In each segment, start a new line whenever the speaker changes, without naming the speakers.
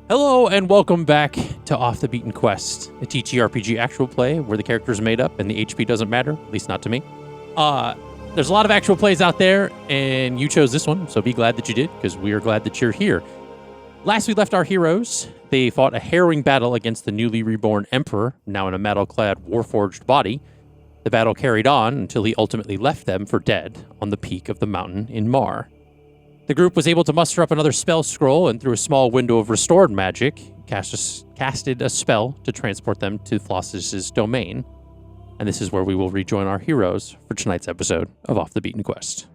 Hello and welcome back to Off the Beaten Quest, a TTRPG actual play where the characters are made up and the HP doesn't matter, at least not to me. There's a lot of actual plays out there, and you chose this one, so be glad that you did, because we are glad that you're here. Last we left our heroes, they fought a harrowing battle against the newly reborn Emperor, now in a metal-clad, warforged body. The battle carried on until he ultimately left them for dead on the peak of the mountain in Mar. The group was able to muster up another spell scroll and through a small window of restored magic, casted a spell to transport them to Flossus's domain. And this is where we will rejoin our heroes for tonight's episode of Off the Beaten Quest.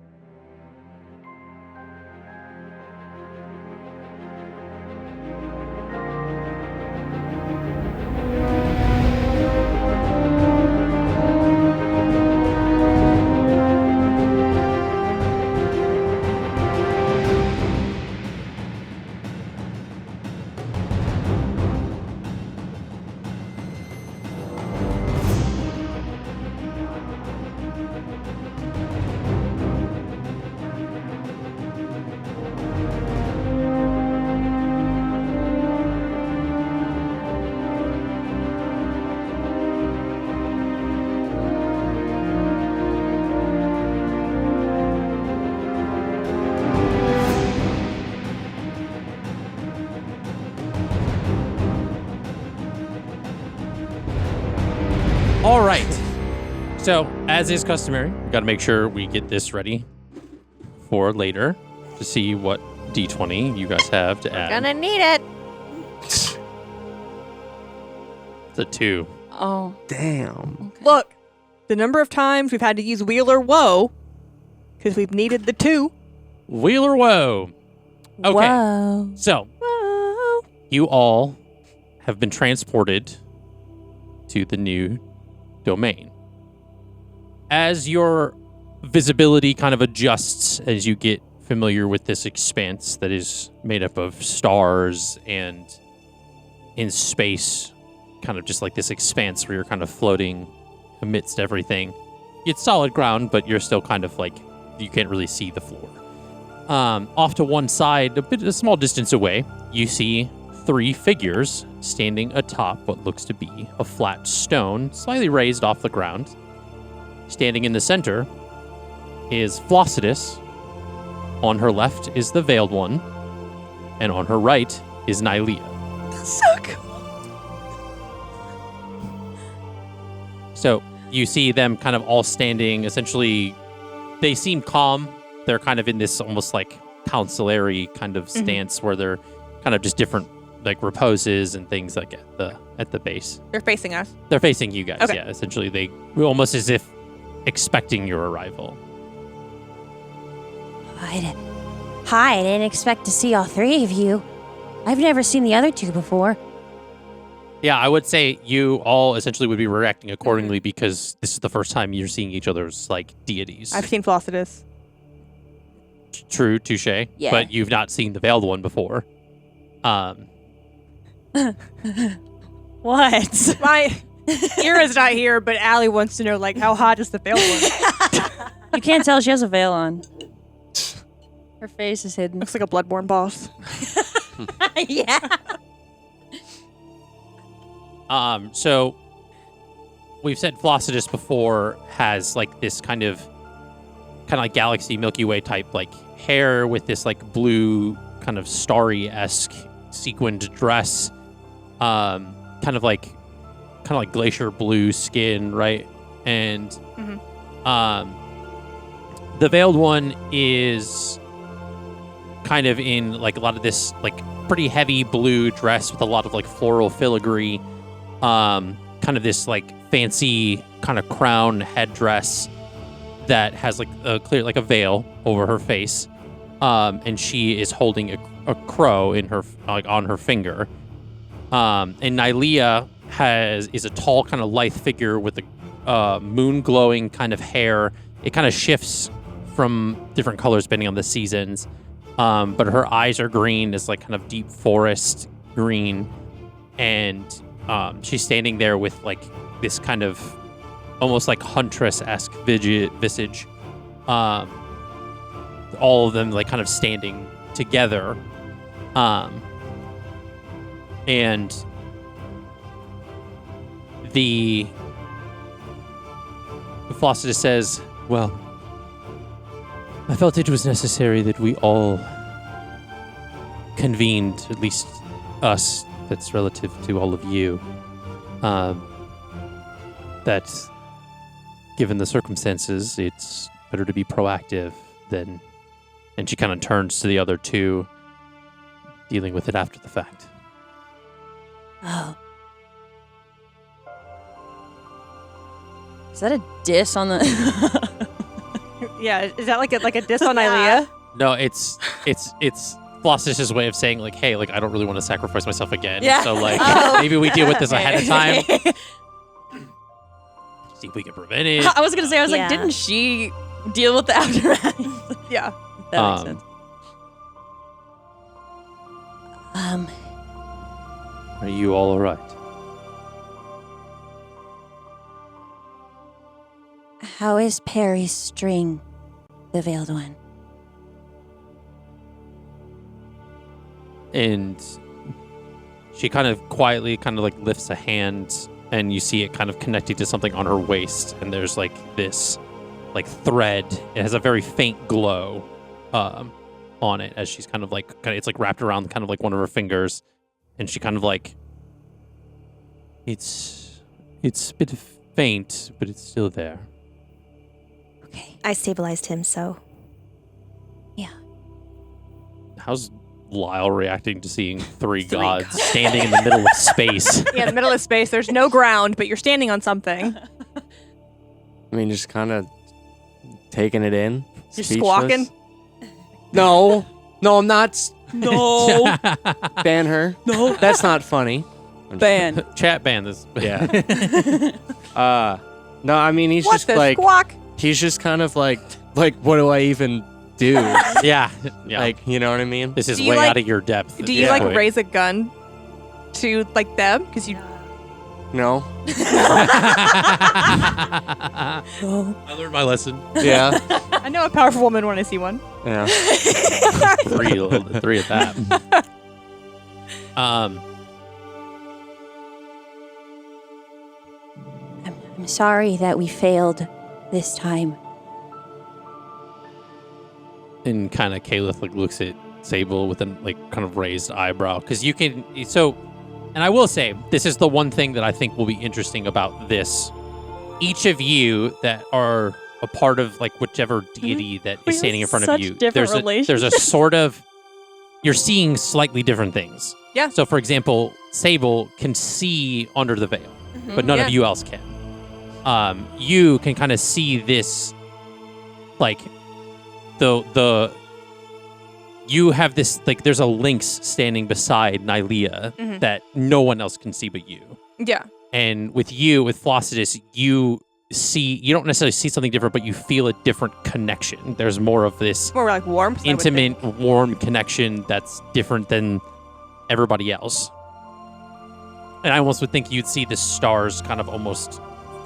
All right. So, as is customary, we got to make sure we get this ready for later to see what D20 you guys have to add.
Gonna need it.
It's a 2.
Oh.
Damn.
Okay.
Look, the number of times we've had to use wheel or woe, because we've needed the 2.
Wheel or woe? Okay.
Whoa.
So,
Whoa.
you all have been transported to the new domain. As your visibility kind of adjusts as you get familiar with this expanse that is made up of stars and in space, kind of just like this expanse where you're kind of floating amidst everything. It's solid ground, but you're still kind of like, you can't really see the floor. Off to one side, a small distance away, you see 3 figures standing atop what looks to be a flat stone, slightly raised off the ground. Standing in the center is Flossidus. On her left is the Veiled One, and on her right is Nylea.
So cool.
So you see them kind of all standing, essentially, they seem calm. They're kind of in this almost like councilary kind of stance where they're kind of just different like reposes and things like at the base.
They're facing us.
They're facing you guys,
Okay.
yeah. Essentially, they almost as if expecting your arrival.
Hi, I didn't expect to see all 3 of you. I've never seen the other 2 before.
Yeah, I would say you all essentially would be reacting accordingly because this is the first time you're seeing each other's like deities.
I've seen Flossidus.
True, touche.
Yeah.
But you've not seen the Veiled One before.
What?
My Eira's not here, but Allie wants to know, like, how hot is the Veiled One?
You can't tell she has a veil on. Her face is hidden.
Looks like a Bloodborne boss.
Yeah.
So we've said Flossidus before has like this kind of like galaxy Milky Way type like hair with this like blue kind of starry-esque sequined dress, kind of like glacier blue skin, right? And the Veiled One is kind of in like a lot of this like pretty heavy blue dress with a lot of like floral filigree, kind of this like fancy kind of crown headdress that has like a clear like a veil over her face, and she is holding a crow in her like on her finger, and Nylea is a tall kind of lithe figure with a moon glowing kind of hair. It kind of shifts from different colors depending on the seasons, but her eyes are green. It's like kind of deep forest green, and she's standing there with like this kind of almost like huntress-esque visage. All of them like kind of standing together. And the Flossidus says, well, I felt it was necessary that we all convened, at least us, that's relative to all of you, that given the circumstances, it's better to be proactive than... And she kind of turns to the other two, dealing with it after the fact.
Oh.
Is that a diss on the...
Yeah, is that like a diss on Ilea?
No, it's Flossidus' way of saying, like, hey, like, I don't really want to sacrifice myself again.
Yeah.
So, like,
Oh.
maybe we deal with this ahead of time. See if we can prevent it.
I was going to say, I was
Yeah.
like, didn't she deal with the aftermath?
Yeah.
That makes sense.
Are you all right?
How is Pery's string, the Veiled One?
And she kind of quietly like lifts a hand, and you see it kind of connecting to something on her waist, and there's like this like thread. It has a very faint glow on it as she's it's like wrapped around kind of like one of her fingers, and she kind of like it's a bit faint, but it's still there.
Okay.
I stabilized him, so
How's Lyle reacting to seeing three gods standing in the middle of space?
Yeah, in the middle of space, there's no ground, but you're standing on something.
I mean, just kind of taking it in.
You're
speechless.
squawking.
No, I'm not.
No.
Ban her.
No.
That's not funny.
Ban.
Chat ban this.
Yeah. No, I mean, he's
What
just
the
like,
squawk?
he's just kind of like, what do I even do?
yeah.
Like, you know what I mean?
This is
Do you
way
like-
out of your depth. at
Do you
this
like
point.
raise a gun to like them? Because you
No.
I learned my lesson.
Yeah.
I know a powerful woman when I see one.
Yeah.
Three at that.
I'm sorry that we failed this time.
And kind of Caliph like looks at Sable with an like kind of raised eyebrow, because you can and I will say this is the one thing that I think will be interesting about this. Each of you that are a part of like whichever deity that
We
is standing in
have
front of
such
you,
different
there's a sort of you're seeing slightly different things.
Yeah.
So for example, Sable can see under the veil, but none
Yeah.
of you else can. You can kind of see this, like you have this like there's a lynx standing beside Nylea that no one else can see but you.
Yeah.
And with Flossidus, you don't necessarily see something different, but you feel a different connection. There's more of this
More like warmth. I would think.
intimate, warm connection that's different than everybody else. And I almost would think you'd see the stars kind of almost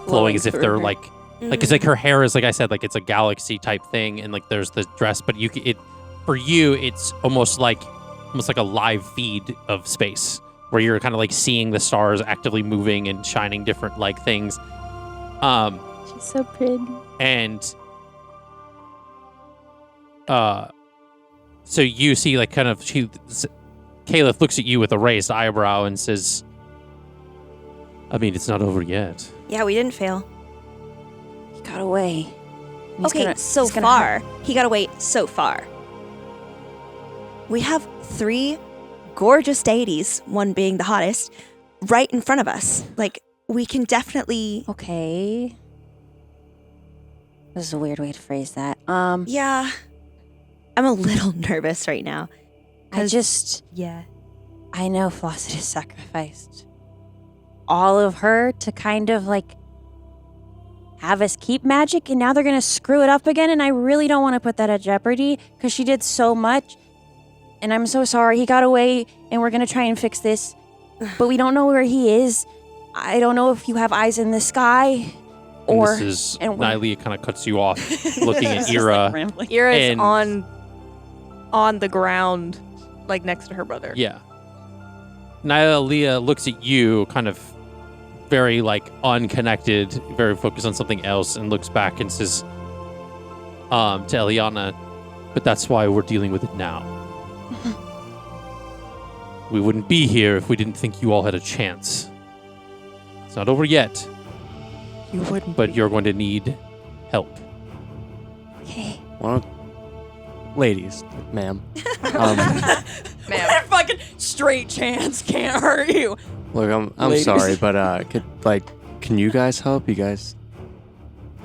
flowing as if
through
they're
her.
like because like her hair is like I said, like it's a galaxy type thing, and like there's the dress, but for you it's almost like a live feed of space where you're kind of like seeing the stars actively moving and shining different like things.
She's so pretty.
And so you see like kind of Caliph looks at you with a raised eyebrow and says, I mean, it's not over yet.
yeah, we didn't fail.
He got away. He's
Okay,
gonna-
so
he's gonna
far. He got away so far. We have 3 gorgeous deities, one being the hottest, right in front of us. Like, we can definitely...
Okay. This is a weird way to phrase that.
Yeah. I'm a little nervous right now.
I know Flossidus sacrificed all of her to kind of like have us keep magic, and now they're gonna screw it up again, and I really don't want to put that at jeopardy because she did so much. And I'm so sorry. He got away, and we're gonna try and fix this, but we don't know where he is. I don't know if you have eyes in the sky,
And
or
this is
and we're-
Nylea kind of cuts you off, looking at
It's just,
Eira.
like, rambling.
Eira's
And-
on the ground, like next to her brother.
Yeah. Nylea looks at you, kind of very like unconnected, very focused on something else, and looks back and says to Eliana, but that's why we're dealing with it now. We wouldn't be here if we didn't think you all had a chance. It's not over yet,
You wouldn't.
but you're going to need help.
Okay.
Well, ladies, ma'am.
Man, fucking straight chance can't hurt you.
Look, I'm
Ladies.
sorry, but can you guys help? You guys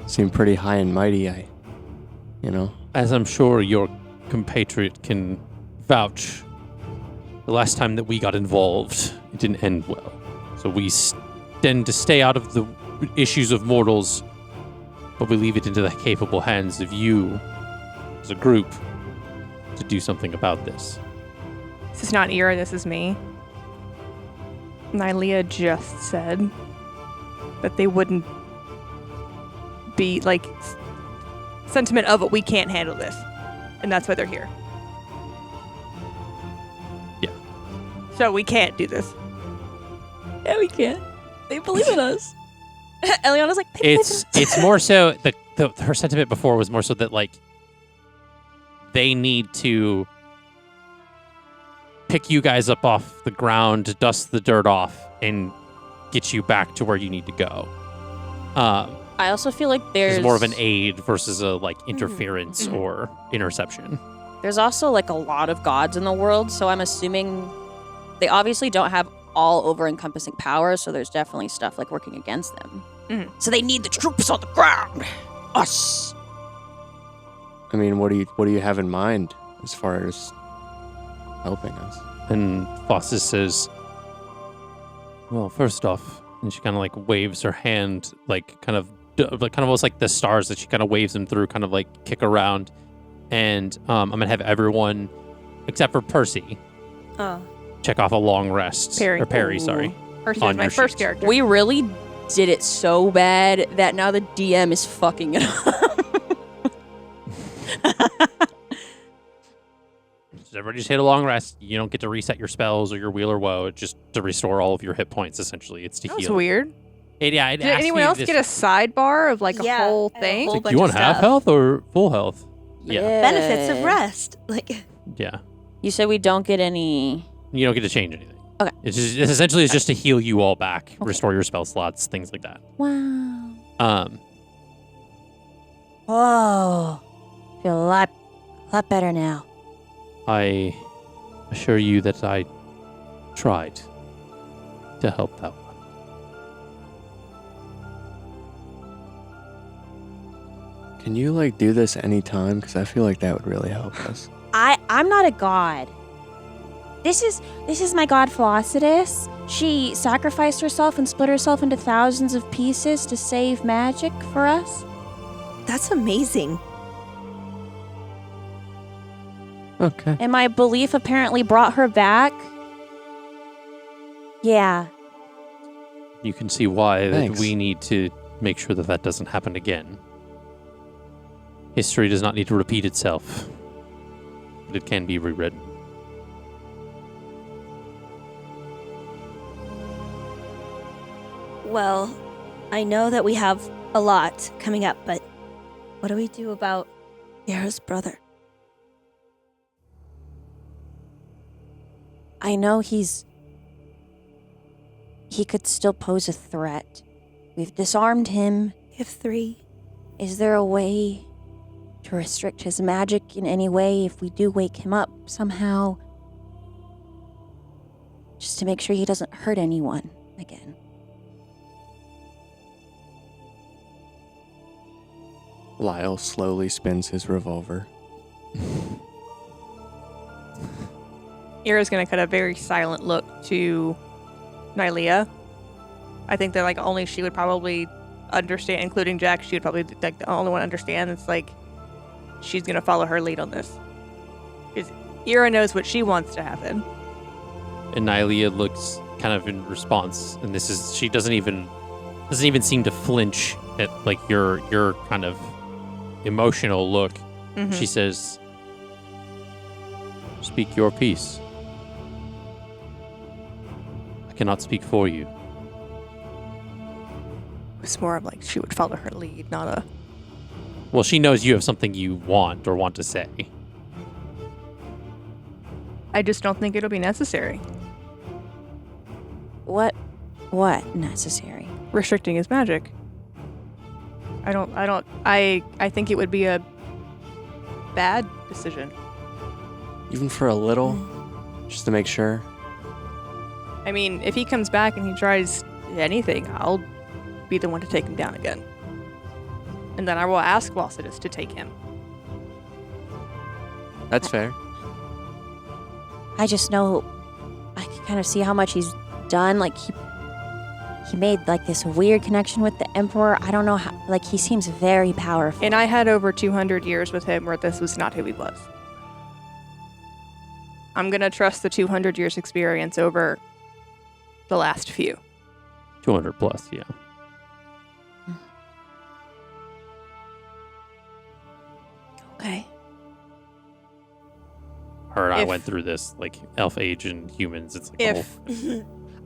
seem pretty high and mighty.
As I'm sure your compatriot can vouch, the last time that we got involved, it didn't end well. So we tend to stay out of the issues of mortals, but we leave it into the capable hands of you, as a group, to do something about this.
This is not Eira, this is me. Nylea just said that they wouldn't be like sentiment of it. We can't handle this, and that's why they're here.
Yeah.
So we can't do this.
Yeah, we can. They believe in us. Eliana's like, they believe in us.
It's more so her sentiment before was more so that like they need to pick you guys up off the ground, dust the dirt off, and get you back to where you need to go.
I also feel like there's
It's more of an aid versus a like interference or interception.
There's also like a lot of gods in the world, so I'm assuming they obviously don't have all over-encompassing power, so there's definitely stuff like working against them.
So they need the troops on the ground. Us.
I mean, what do you have in mind as far as helping us?
And Fossis says, well, first off, and she kind of like waves her hand, like kind of almost like the stars that she kind of waves them through, kind of like kick around. And I'm going to have everyone, except for Percy, check off a long rest.
Pery.
Or Pery, sorry.
Percy
On
is my
your
first
sheet.
character.
We really did it so bad that now the DM is fucking it up.
So everybody just hit a long rest. You don't get to reset your spells or your wheel or woe. It's just to restore all of your hit points, essentially. It's to
That's
heal.
weird.
It
Did anyone else get a sidebar of like a whole thing?
whole
Do
bunch
you want
of
half
stuff.
health or full health?
Benefits of rest. Like,
Yeah.
You said we don't get any.
You don't get to change anything.
Okay.
It's essentially just to heal you all back, restore your spell slots, things like that.
Wow.
Whoa.
Feel a lot better now.
I assure you that I tried to help that one.
Can you like do this anytime? Because I feel like that would really help us.
I'm not a god. This is my god Flossidus. She sacrificed herself and split herself into thousands of pieces to save magic for us.
that's amazing.
Okay.
And my belief apparently brought her back. Yeah.
You can see why that
Thanks.
we need to make sure that that doesn't happen again. History does not need to repeat itself, but it can be rewritten.
Well, I know that we have a lot coming up, but what do we do about Eira's brother?
I know he could still pose a threat. We've disarmed him.
We have 3.
Is there a way to restrict his magic in any way if we do wake him up somehow? Just to make sure he doesn't hurt anyone again.
Lyle slowly spins his revolver.
Eira's gonna cut a very silent look to Nylea. I think that like only she would probably understand, including Jack. She would probably be like the only one to understand. It's like she's gonna follow her lead on this because Eira knows what she wants to happen.
And Nylea looks kind of in response, and this is she doesn't even seem to flinch at like your kind of emotional look.
Mhm.
She says, "Speak your piece." cannot speak for you.
It's more of like she would follow her lead, not a.
Well, she knows you have something you want or want to say.
I just don't think it'll be necessary.
What necessary?
Restricting his magic. I think it would be a bad decision.
Even for a little, just to make sure.
I mean, if he comes back and he tries anything, I'll be the one to take him down again. And then I will ask Flossidus to take him.
That's fair.
I just know I can kind of see how much he's done. Like he made like this weird connection with the Emperor. I don't know how. Like he seems very powerful.
And I had over 200 years with him where this was not who he was. I'm gonna trust the 200 years experience over the last few.
200 plus, yeah.
Okay.
Her and I
If-
went through this, like, elf age and humans. It's like,
If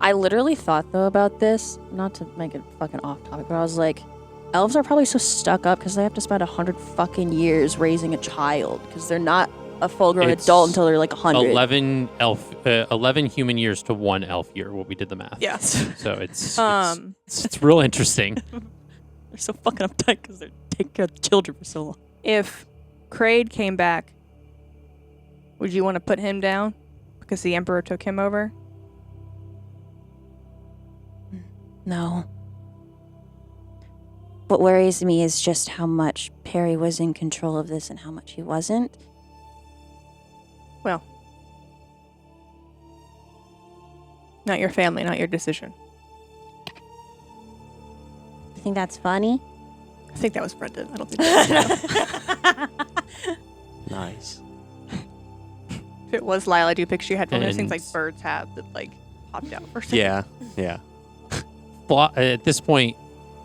I literally thought though about this, not to make it fucking off topic, but I was like, elves are probably so stuck up because they have to spend 100 fucking years raising a child because they're not a full-grown
It's
adult until they're like 100.
11 human years to 1 elf year. What we did the math.
yes.
So it's
Um,
real interesting.
They're so fucking uptight because they're taking care of the children for so long.
If Kraid came back, would you want to put him down because the Emperor took him over?
No. What worries me is just how much Pery was in control of this and how much he wasn't.
Well, not your family, not your decision.
You think that's funny?
I think that was Brendan. I don't think that was
Nice.
If it was Lyle, I do picture you had one of those things
And-
like birds have that like popped out for a second.
Yeah.
At this point,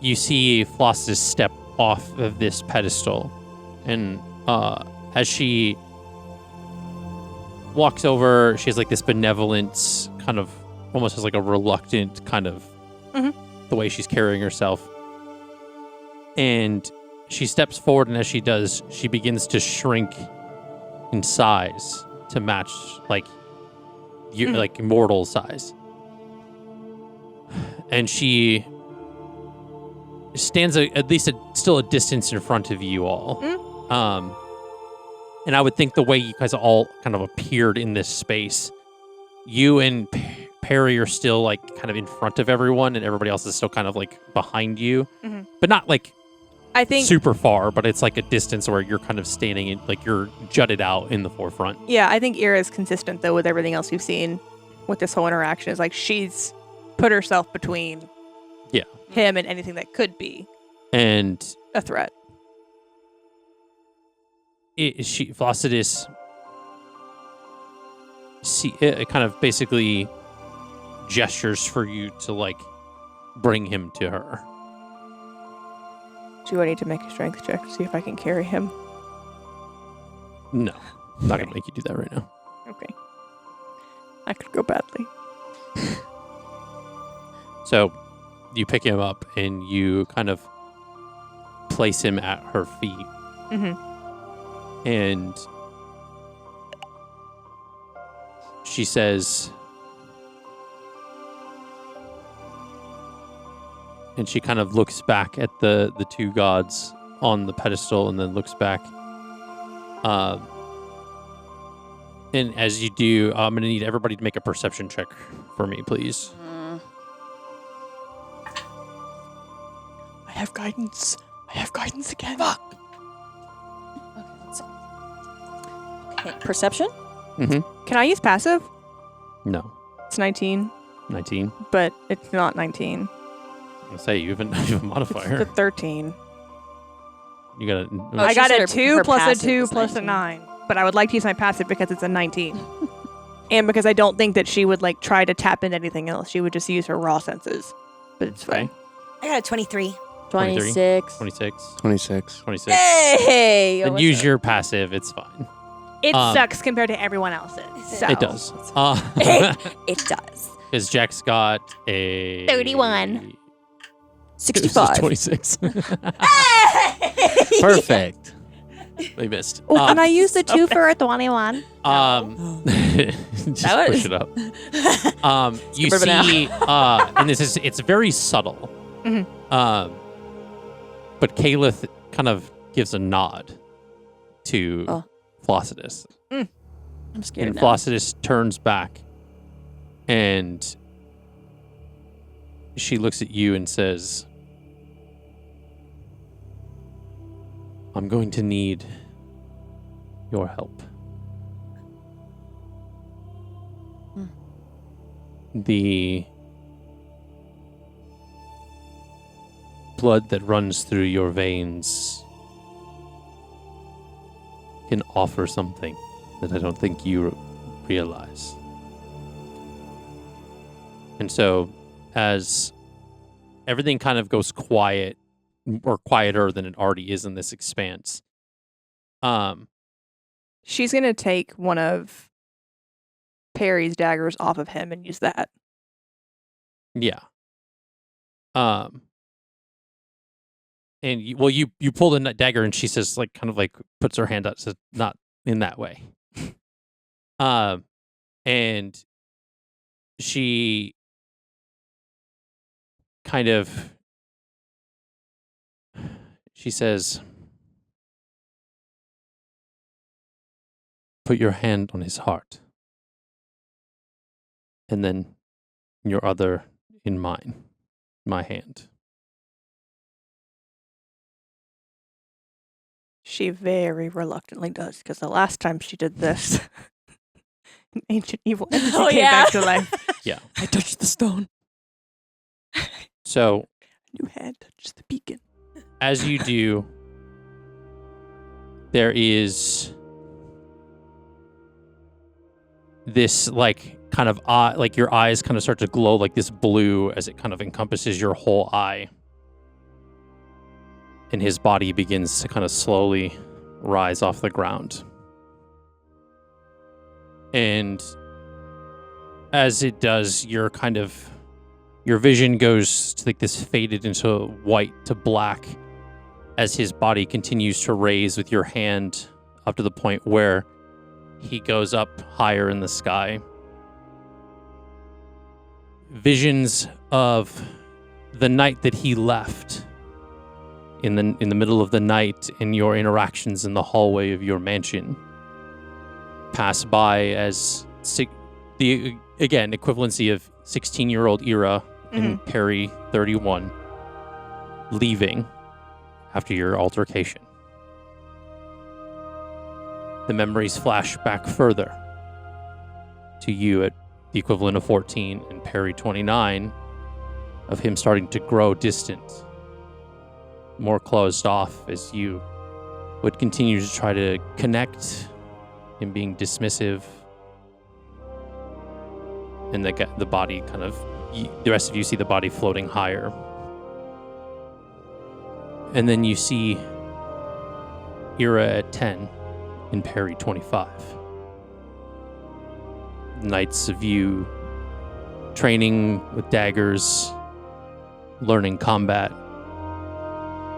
you see Flossus step off of this pedestal, and as she walks over, she has like this benevolent kind of, almost has like a reluctant kind of the way she's carrying herself. And she steps forward, and as she does, she begins to shrink in size to match like like mortal size. And she stands at least still a distance in front of you all. And I would think the way you guys all kind of appeared in this space, you and Pery are still like kind of in front of everyone, and everybody else is still kind of like behind you, but not like
I think
super far, but it's like a distance where you're kind of standing in, like you're jutted out in the forefront.
Yeah, I think Eira is consistent though with everything else you've seen with this whole interaction. Is like she's put herself between him and anything that could be
And
a threat.
Flossidus kind of basically gestures for you to like bring him to her.
Do I need to make a strength check to see if I can carry him?
No, I'm not gonna make you do that right now.
Okay. I could go badly.
So you pick him up and you kind of place him at her feet. And she says, and she kind of looks back at the two gods on the pedestal and then looks back. And as you do, I'm going to need everybody to make a perception check for me, please.
I have guidance. Again.
Fuck. Okay, perception?
Mm-hmm.
Can I use passive?
No.
It's 19,
19.
but it's not 19.
I'll say you have a modifier.
It's a 13.
You got
Oh,
I
she
got
said
a
her
2 plus a
passive
2
was
plus a
19.
9. But I would like to use my passive because it's a 19. And because I don't think that she would like try to tap into anything else. She would just use her raw senses. But it's fine.
Okay.
I got a 23.
26.
26.
26.
26.
Hey!
And use your passive. It's fine.
It sucks compared to everyone else's. So.
It does.
It does.
Because Jack's got a
31.
65.
26. Perfect. We missed.
Oh, can I use the 2 for a 21?
Just
That was-
push it up. You
Skip over now.
see, and it's very subtle.
Mhm.
But Calith kind of gives a nod to
Oh.
Flossidus.
I'm scared
And
now.
Flossidus turns back and she looks at you and says, I'm going to need your help. The blood that runs through your veins can offer something that I don't think you realize. And so, as everything kind of goes quiet, or quieter than it already is in this expanse,
She's gonna take one of Pery's daggers off of him and use that.
yeah. And you pull the dagger, and she says, like, kind of like puts her hand out, says, "Not in that way." And she kind of, she says, "Put your hand on his heart, and then your other in mine, my hand."
She very reluctantly does, because the last time she did this, an ancient evil entity
Oh,
came
yeah.
back to life.
I touched the stone.
So
New hand touches the beacon.
as you do, there is this, like, kind of eye, like your eyes kind of start to glow like this blue as it kind of encompasses your whole eye. And his body begins to kind of slowly rise off the ground. And as it does, your vision goes to like this faded into white to black as his body continues to raise with your hand up to the point where he goes up higher in the sky. Visions of the night that he left, in the middle of the night, in your interactions in the hallway of your mansion, pass by as the again equivalency of 16-year-old Eira and Pery 31 leaving after your altercation. The memories flash back further to you at the equivalent of 14 and Pery 29 of him starting to grow distant, more closed off as you would continue to try to connect, him being dismissive, and the body kind of, the rest of you see the body floating higher. And then you see Eira at 10 and Pery 25. Nights of you training with daggers, learning combat,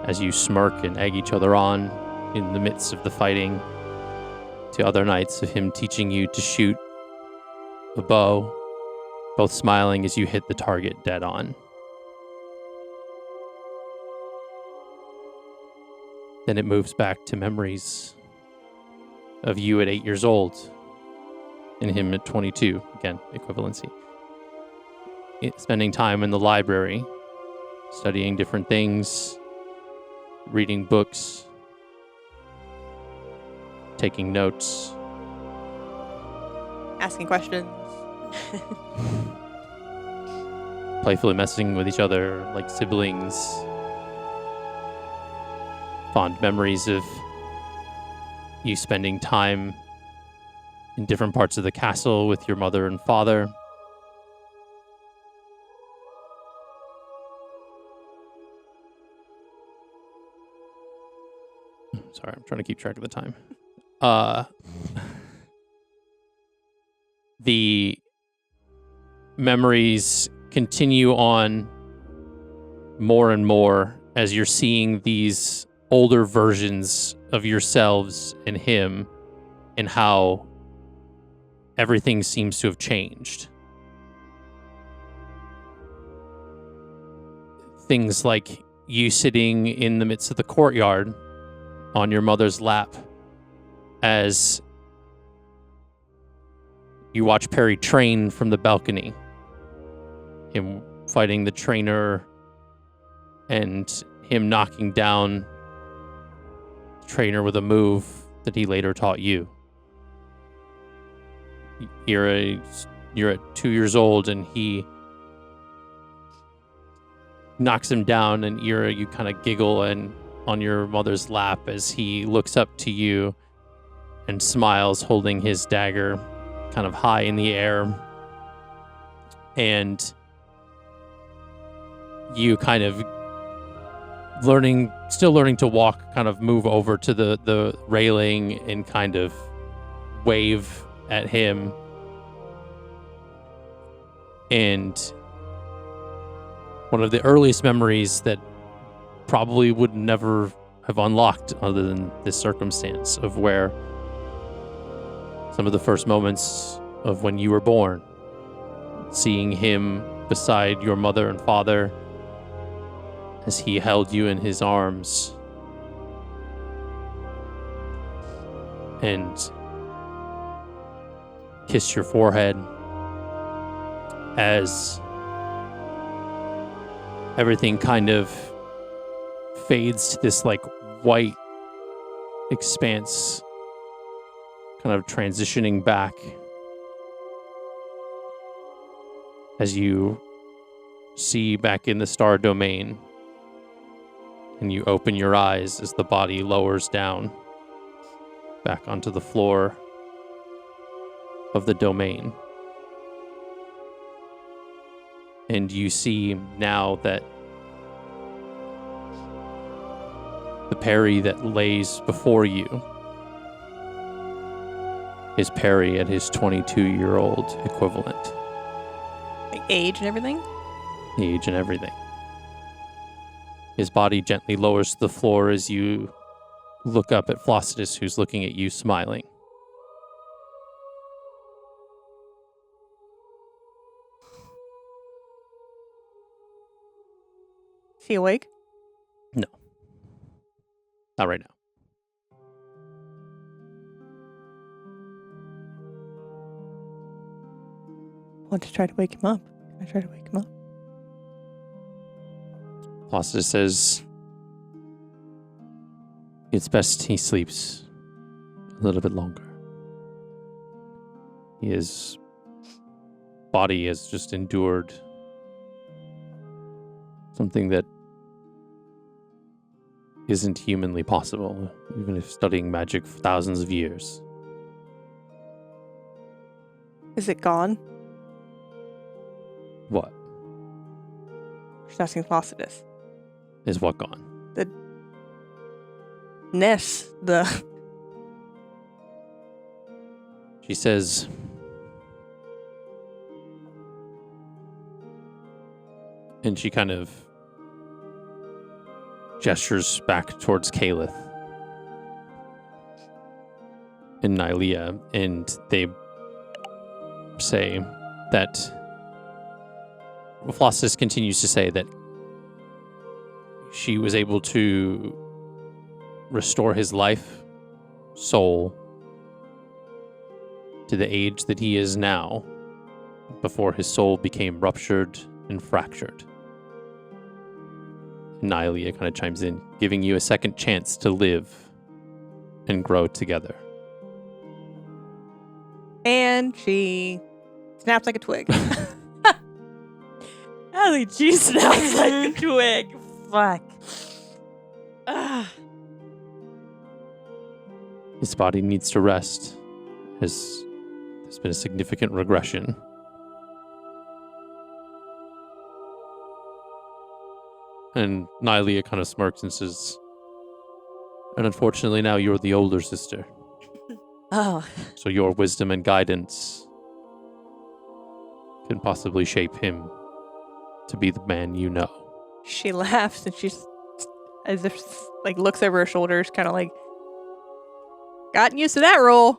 as you smirk and egg each other on in the midst of the fighting, to other nights of him teaching you to shoot a bow, both smiling as you hit the target dead on. Then it moves back to memories of you at 8 years old and him at 22, again, equivalency. Spending time in the library, studying different things, reading books, taking notes,
Asking questions.
playfully messing with each other like siblings. Fond memories of you spending time in different parts of the castle with your mother and father. Sorry, I'm trying to keep track of the time. The memories continue on more and more as you're seeing these older versions of yourselves and him, and how everything seems to have changed. Things like you sitting in the midst of the courtyard on your mother's lap as you watch Pery train from the balcony, him fighting the trainer and him knocking down the trainer with a move that he later taught you. You're at 2 years old and he knocks him down, and Eira, you kind of giggle and on your mother's lap as he looks up to you and smiles, holding his dagger kind of high in the air. And you kind of still learning to walk, kind of move over to the railing and kind of wave at him. And one of the earliest memories that probably would never have unlocked other than this circumstance of where some of the first moments of when you were born, seeing him beside your mother and father as he held you in his arms and kissed your forehead, as everything kind of fades to this like white expanse, kind of transitioning back as you see back in the star domain, and you open your eyes as the body lowers down back onto the floor of the domain. And you see now that the Pery that lays before you is Pery at his 22-year-old equivalent.
Like age and everything?
Age and everything. His body gently lowers to the floor as you look up at Flossidus, who's looking at you smiling.
Is he awake?
No. Not right now.
I want to try to wake him up. Can I try to wake him up?
Flossidus says it's best he sleeps a little bit longer. His body has just endured something that isn't humanly possible, even if studying magic for thousands of years.
Is it gone?
What?
She's asking Flossidus.
Is what gone?
Ness,
She says, and she kind of gestures back towards Calith and Nylea, and they say that Flossidus continues to say that she was able to restore his life, soul, to the age that he is now, before his soul became ruptured and fractured. Nylea kind of chimes in, giving you a second chance to live and grow together.
and she snaps like a twig.
Allie G snaps like a twig. Fuck.
His body needs to rest, as there's been a significant regression. And Nylea kind of smirks and says, and unfortunately now you're the older sister,
Oh,
so your wisdom and guidance can possibly shape him to be the man you know.
She laughs and she's as if like looks over her shoulders, kind of like gotten used to that role.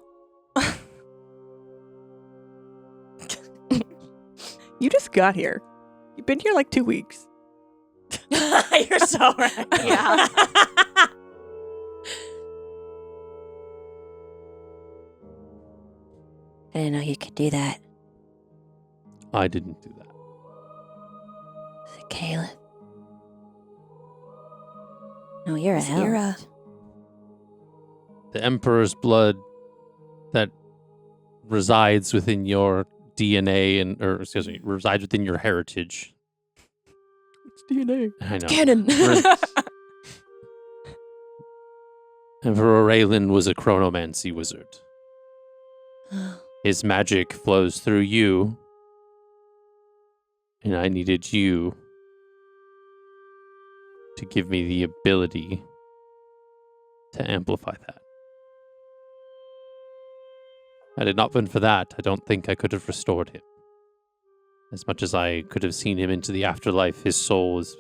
You just got here. You've been here like 2 weeks.
You're so right.
Yeah.
I didn't know you could do that.
I didn't do that.
Is it Caleb? No, you're
It's
an elf.
Eira.
The Emperor's blood that resides within your DNA resides within your heritage.
It's DNA.
I know.
Cannon.
Emperor Raylan was a chronomancy wizard. His magic flows through you, and I needed you to give me the ability to amplify that. Had it not been for that, I don't think I could have restored him. As much as I could have seen him into the afterlife, his soul is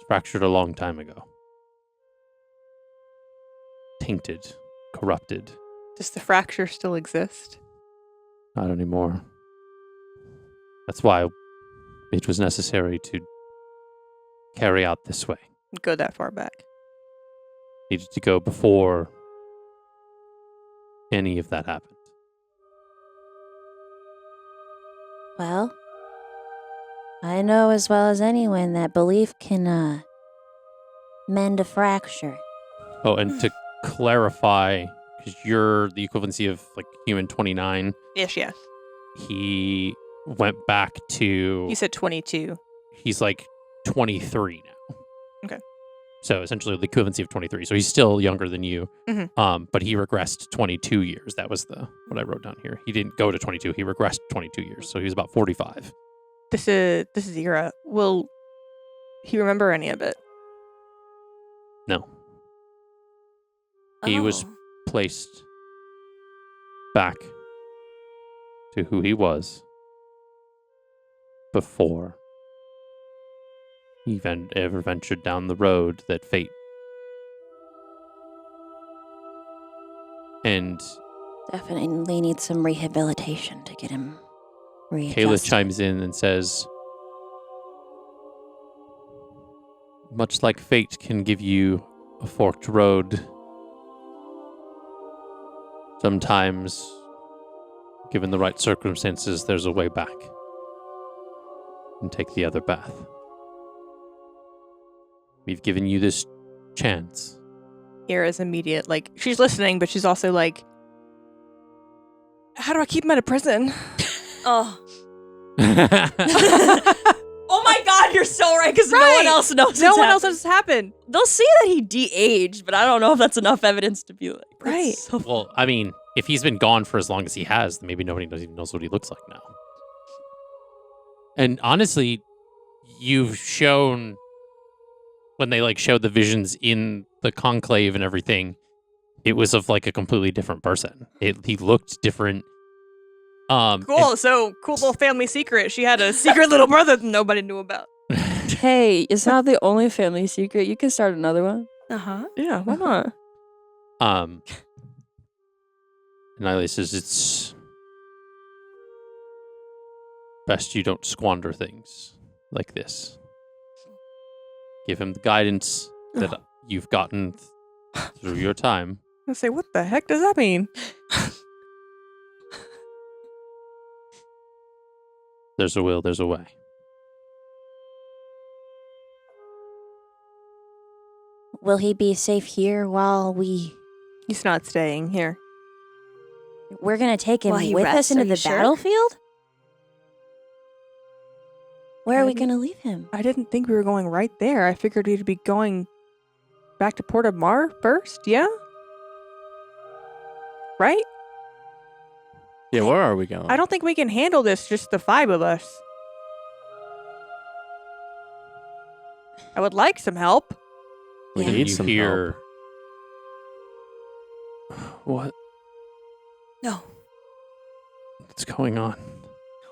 fractured a long time ago. Tainted, corrupted.
Does the fracture still exist?
Not anymore. That's why it was necessary to carry out this way.
Go that far back.
Needed to go before any of that happened.
Well, I know as well as anyone that belief can mend a fracture.
Oh, and to clarify, because you're the equivalency of like human 29,
Yes.
he went back to...
You said 22.
He's like 23 now.
Okay.
So essentially the equivalency of 23. So he's still younger than you.
Mhm.
But he regressed 22 years. That was what I wrote down here. He didn't go to 22. He regressed 22 years. So he was about 45.
This is Eira. Will he remember any of it?
No. He was
Oh.
placed back to who he was before he ever ventured down the road that fate. And
Definitely needs some rehabilitation to get him
Kayla
readjusted.
chimes in and says, much like fate can give you a forked road, sometimes, given the right circumstances, there's a way back and take the other path. We've given you this chance.
Eira's immediate, like, she's listening, but she's also like, how do I keep him out of prison?
Oh.
Oh my god, you're so right, because no
Right.
one else knows.
No
it's
one else
happened.
has happened.
They'll see that he de-aged, but I don't know if that's enough evidence to be like, that's
Right.
so-
Well, I mean, if he's been gone for as long as he has, then maybe nobody even knows what he looks like now. And honestly, you've shown, when they like showed the visions in the conclave and everything, it was of like a completely different person. He looked different.
Cool. So cool little family secret. She had a secret little brother that nobody knew about.
Hey, it's not the only family secret. You can start another one.
Uh-huh.
Yeah, why not?
And Nile says it's best you don't squander things like this. Give him the guidance that you've gotten through your time.
I say, what the heck does that mean?
There's a will, there's a way.
Will he be safe here while
He's not staying here.
we're going to take him
While he
with us
rests,
into
are you
the
sure?
battlefield? Where are we
Um,
going to leave him?
I didn't think we were going right there. I figured we'd be going back to Port of Mar first, yeah? Right?
Yeah, where are we going?
I don't think we can handle this, just the 5 of us. I would like some help.
We
Yeah.
need
You
some
hear what?
No.
What's going on?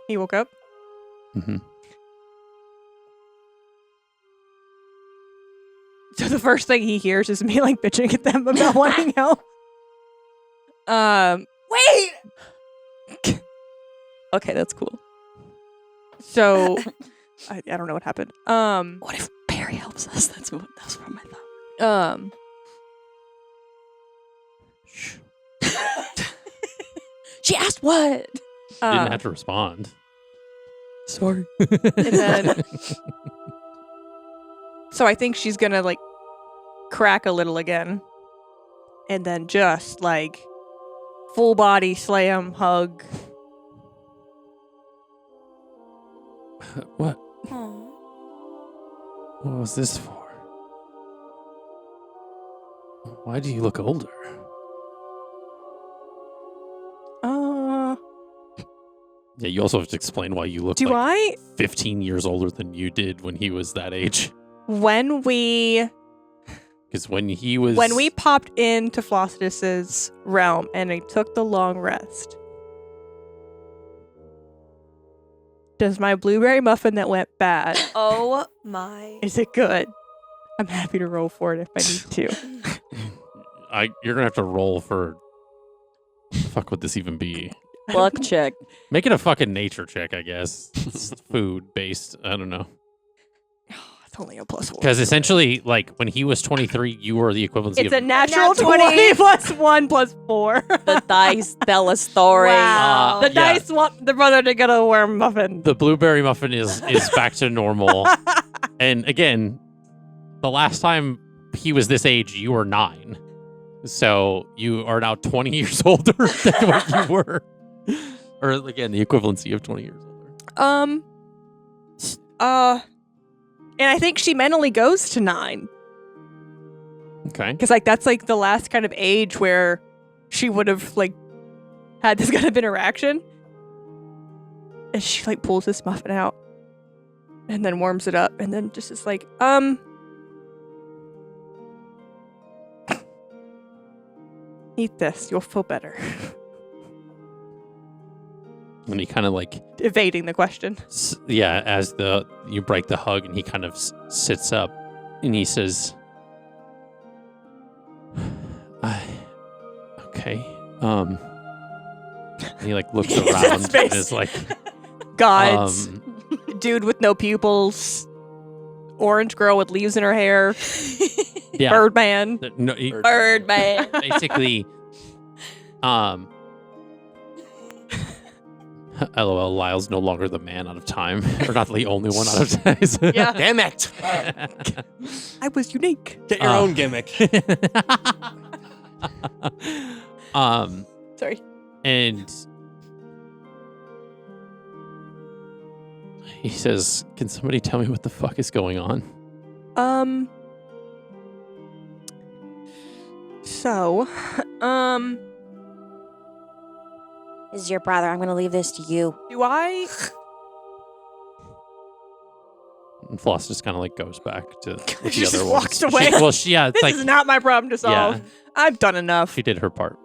He woke up.
Mm-hmm.
So the first thing he hears is me like bitching at them about wanting help.
Wait. Okay, that's cool.
So I don't know what happened.
What if Pery helps us? That's what my thought. She asked what?
Didn't have to respond.
Sorry.
And then, so I think she's gonna like crack a little again, and then just like full body slam hug.
What?
Aw.
What was this for? Why do you look older? Yeah, you also have to explain why you look
Do
like
I?
15 years older than you did when he was that age.
When we
Because when he
popped into Flossidus's realm and he took the long rest, does my blueberry muffin that went bad,
Oh my.
is it good? I'm happy to roll for it if I need to.
you're gonna have to roll for. What the fuck would this even be?
Luck check.
Make it a fucking nature check, I guess. It's food based. I don't know.
It's only a +1.
Because essentially, like when he was 23, you were the equivalency
It's a
of.
natural
Nat
20 plus 1 plus 4.
The dice tell a story.
Wow.
The
Yeah.
dice want the brother to get a worm muffin.
The blueberry muffin is back to normal. And again, the last time he was this age, you were 9. So you are now 20 years older than what you were. Or again, the equivalency of 20 years older.
And I think she mentally goes to 9.
Okay.
Because like that's like the last kind of age where she would have like had this kind of interaction. And she like pulls this muffin out and then warms it up and then just is like, eat this, you'll feel better.
And he kind of like,
Evading the question.
as you break the hug, and he kind of sits up, and he says, "Okay." And he like looks around and
face.
is like,
Gods, dude with no pupils, orange girl with leaves in her hair,
"Yeah."
Birdman.
No,
Bird man.
basically, LOL, Lyle's no longer the man out of time. Or not the only one out of time.
Yeah.
Damn it!
I was unique.
Get your own gimmick.
Sorry.
And he says, "Can somebody tell me what the fuck is going on?"
So,
This is your brother. I'm going to leave this to you.
do I?
And Floss just kind of like goes back to with
She
the
just
other
walks
ones.
away.
It's
This
like
is not my problem to solve.
Yeah.
I've done enough.
she did her part.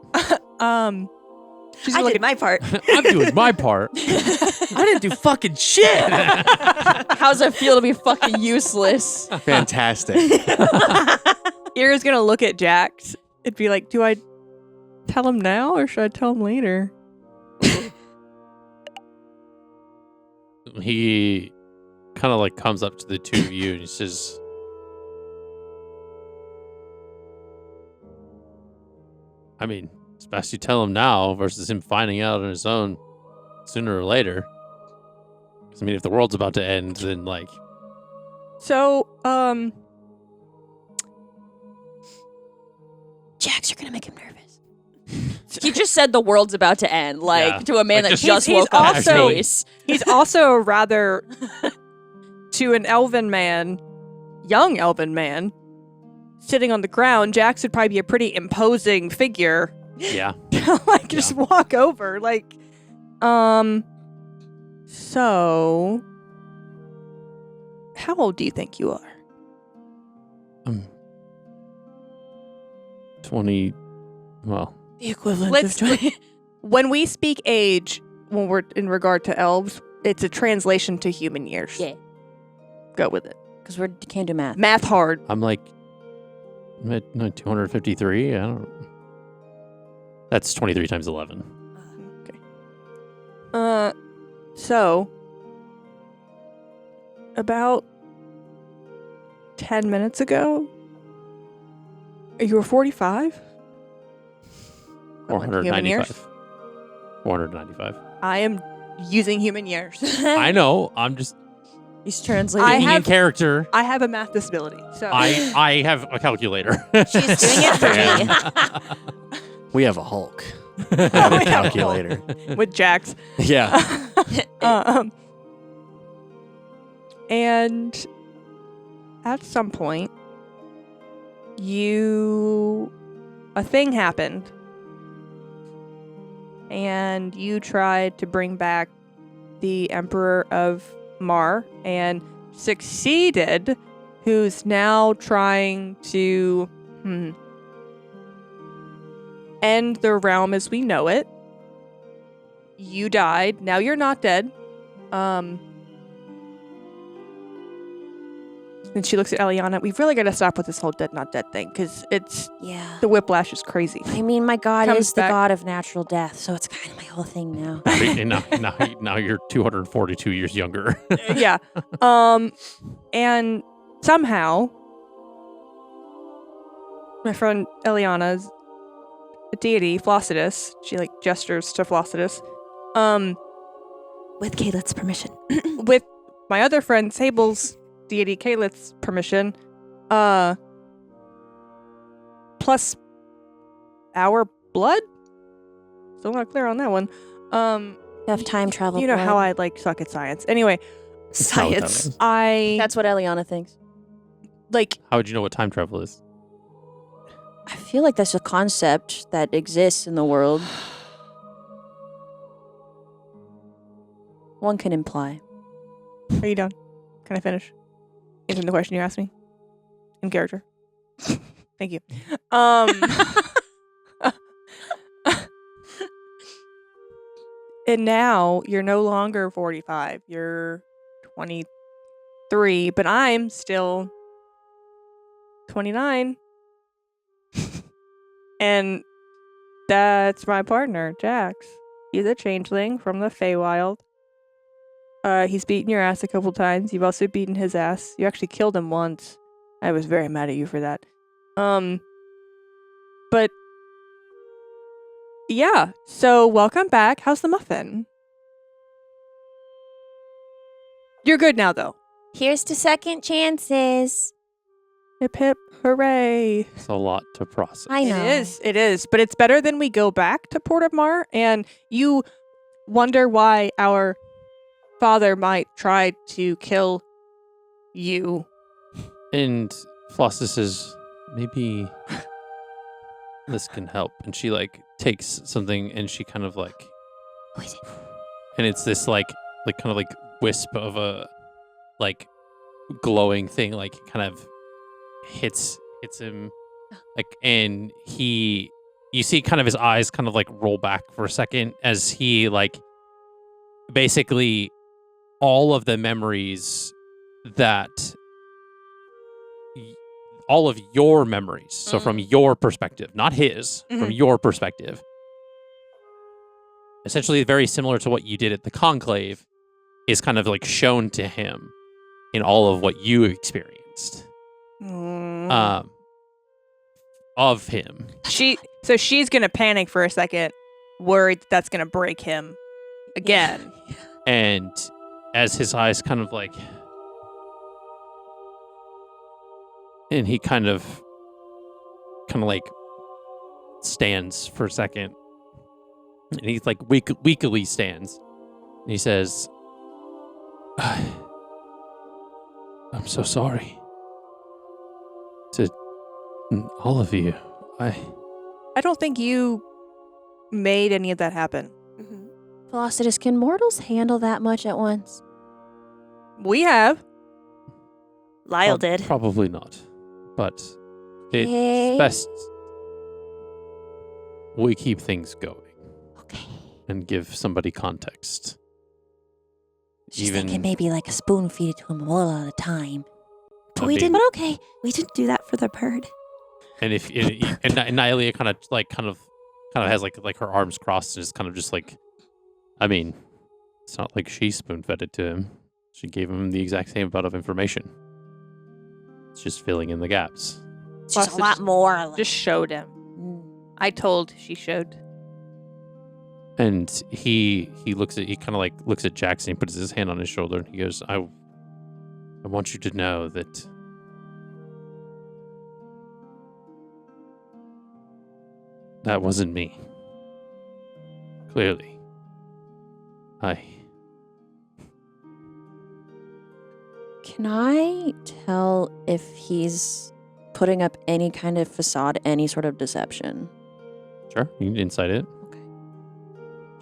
She's
I
looking.
did my part.
I'm doing my part.
I didn't do fucking shit.
How's it feel to be fucking useless?
Fantastic.
Eira's gonna look at Jax and be like, "Do I tell him now or should I tell him later?"
He kind of like comes up to the two of you and he says, "I mean, it's best you tell him now versus him finding out on his own sooner or later. 'Cause, I mean, if the world's about to end, then like,
So,
Jax, you're going to make him nervous.
He just said the world's about to end, like
Yeah.
to a man
Like,
that
just-
just
He's
woke up in
also-
space.
he's also rather, to an elven man, young elven man, sitting on the ground. Jax would probably be a pretty imposing figure.
yeah,
Like, just walk over. Like, so, how old do you think you are?
20. Well,
The equivalent
Let's-
of 20.
When we speak age, when we're in regard to elves, It's a translation to human years.
Yeah.
Go with it.
Because we can't do math.
Math hard.
I'm like, no, 253. I don't. That's 23 times 11.
So about 10 minutes ago, you were 45?
495. 495.
I am using human years.
I know. I'm just
He's translating.
I
being in
have-
character.
I have a math disability, so
I have a calculator.
She's doing it for me.
We have a Hulk.
Oh,
We have a
yeah.
calculator.
with Jax.
Yeah.
And at some point, a thing happened, and you tried to bring back the Emperor of Mar and succeeded, who's now trying to end the realm as we know it. You died. Now you're not dead. And she looks at Eliana. We've really got to stop with this whole dead, not dead thing, because
Yeah.
the whiplash is crazy.
I mean, my god
Comes
is the
back-
god of natural death, so it's kind of my whole thing now.
now you're 242 years younger.
Yeah. And somehow, my friend Eliana's deity, Flossidus, she like gestures to Flossidus,
With Kaylet's permission.
with my other friend Sable's deity Kaylet's permission, plus our blood. Still not clear on that one.
Have time travel.
You know
blood.
how I like suck at science. Anyway,
Science.
That's what Eliana thinks.
like
How would you know what time travel is?
I feel like that's a concept that exists in the world. One can imply.
Are you done? Can I finish answering the question you asked me in character? Thank you. And now you're no longer 45. You're 23, but I'm still 29. And that's my partner, Jax. He's a changeling from the Feywild. He's beaten your ass a couple times. You've also beaten his ass. You actually killed him once. I was very mad at you for that. But yeah, so welcome back. How's the muffin? You're good now, though.
Here's to second chances.
Hip hip, hooray.
It's a lot to process.
I know.
It is. But it's better than we go back to Port of Mar and you wonder why our father might try to kill you.
And Flossus says, maybe this can help. And she like takes something and she kind of like,
What is it?
and it's this like kind of like wisp of a like glowing thing, like kind of hits him, like, and you see kind of his eyes kind of like roll back for a second as he like basically all of the memories that all of your memories, so from your perspective, not his, from your perspective, essentially very similar to what you did at the conclave, is kind of like shown to him in all of what you experienced of him.
So she's gonna panic for a second, worried that's gonna break him again.
And as his eyes kind of like, and he kind of like stands for a second, and he's like weakly stands, and he says, I'm so sorry to all of you.
I don't think you made any of that happen.
Flossidus, can mortals handle that much at once?
We have.
Lyle did.
Probably not, but it's
Okay.
best we keep things going
Okay.
and give somebody context.
She's
even
thinking maybe like a spoon feed it to him all at a time.
But
I
we
mean-
didn't.
But okay.
We didn't do that for the bird.
and if and Nylea kind of has like her arms crossed and is kind of just like, I mean, it's not like she spoon fed it to him. She gave him the exact same amount of information. It's just filling in the gaps.
It's just a
Plus,
lot
just-
more. Like,
Just showed him. I told, she showed.
And he kind of like looks at Jackson. He puts his hand on his shoulder and he goes, I want you to know that that wasn't me. Clearly.
Can I tell if he's putting up any kind of facade, any sort of deception?
Sure, you can insight it.
Okay.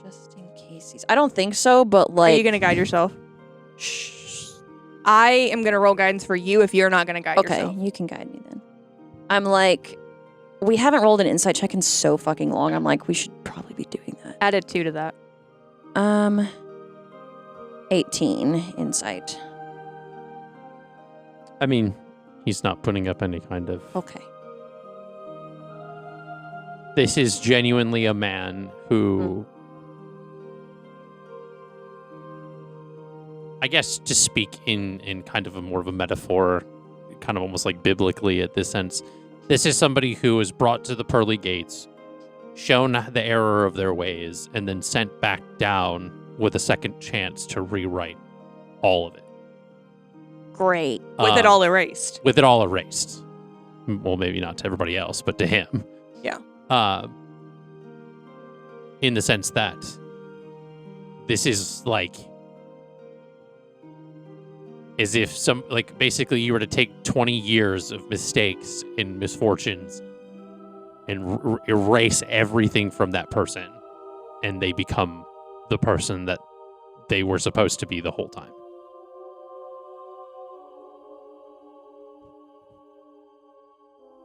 Just in case he's. I don't think so, but like.
Are you going to guide yourself?
Shh.
I am going to roll guidance for you if you're not going to guide
Okay,
yourself.
you can guide me then. I'm like, we haven't rolled an insight check in so fucking long. I'm like, we should probably be doing that.
Added 2 to that.
18 insight.
I mean, he's not putting up any kind of.
Okay.
This is genuinely a man who. I guess to speak in kind of a more of a metaphor, kind of almost like biblically at this sense, this is somebody who was brought to the pearly gates, shown the error of their ways, and then sent back down with a second chance to rewrite all of it.
Great.
With it all erased.
With it all erased. Well, maybe not to everybody else, but to him.
Yeah.
In the sense that this is like as if basically you were to take 20 years of mistakes and misfortunes and erase everything from that person, and they become the person that they were supposed to be the whole time.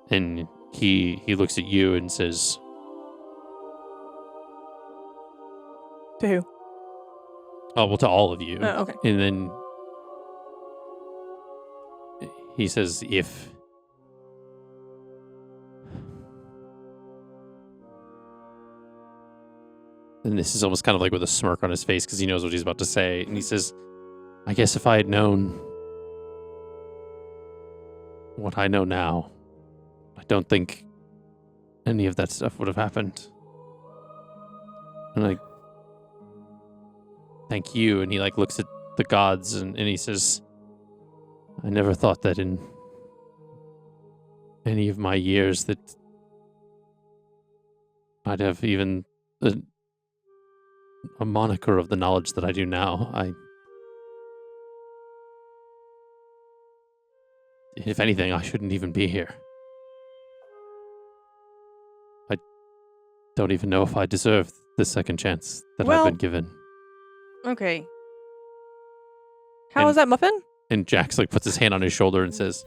And he looks at you and says,
To who?
"Oh, well, to all of you."
Oh, okay.
And then he says, "If and this is almost kind of like with a smirk on his face because he knows what he's about to say, and he says, "I guess if I had known what I know now, I don't think any of that stuff would have happened." And I thank you. And he looks at the gods and he says, "I never thought that in any of my years that I'd have even a moniker of the knowledge that I do now. If anything, I shouldn't even be here. I don't even know if I deserve the second chance that I've been given."
Okay. How was that muffin?
And Jax puts his hand on his shoulder and says,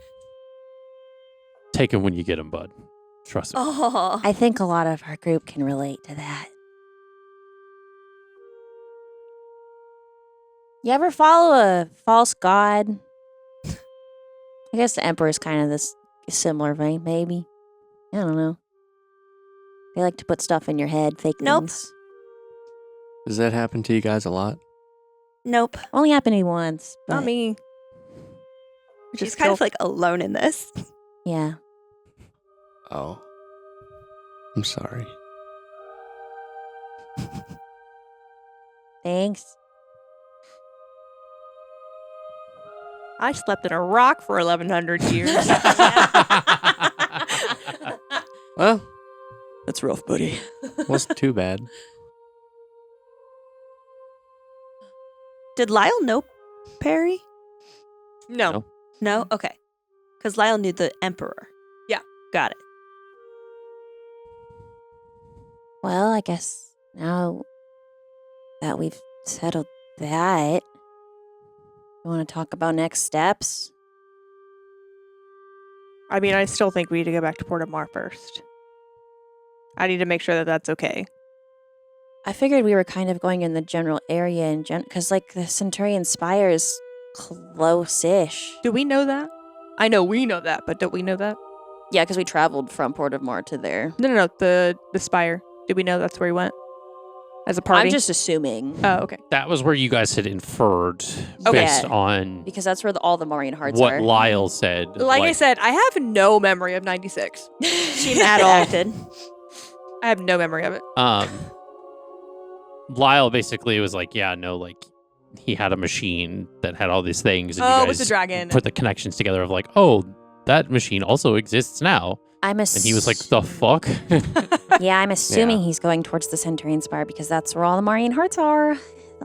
"Take him when you get him, bud. Trust me."
Oh.
I think a lot of our group can relate to that. You ever follow a false god? I guess the Emperor is kind of this similar vein, maybe. I don't know. They like to put stuff in your head, fake
Nope.
things.
Does that happen to you guys a lot?
Nope.
Only happened to me once, but
Not me.
She's kind of like alone in this.
yeah.
Oh. I'm sorry.
Thanks.
I slept in a rock for 1,100 years.
Well,
That's rough, buddy.
wasn't too bad.
Did Lyle know Pery?
No.
No.
No? Okay. Because Lyle knew the Emperor.
Yeah.
Got it.
Well, I guess now that we've settled that, you want to talk about next steps?
I mean, I still think we need to go back to Port of Mar first. I need to make sure that that's okay.
I figured we were kind of going in the general area in because like the Centurion Spire is close-ish.
Do we know that? I know we know that, but don't we know that?
Yeah, because we traveled from Port of Mar to there.
No. The spire. Did we know that's where we went? As a party?
I'm just assuming.
Oh, okay.
That was where you guys had inferred
Okay.
based on
Because that's where all the Marine hearts
what
are.
Lyle said.
Like I said, I have no memory of 96.
She mad acted.
I have no memory of it.
Lyle basically was like, yeah, no, like he had a machine that had all these things, and
Oh,
you
with
guys
the dragon.
put the connections together of like, oh, that machine also exists now.
I'm
And he was like, the fuck?
Yeah, I'm assuming
Yeah.
he's going towards the Centurion Spire because that's where all the Marine hearts are.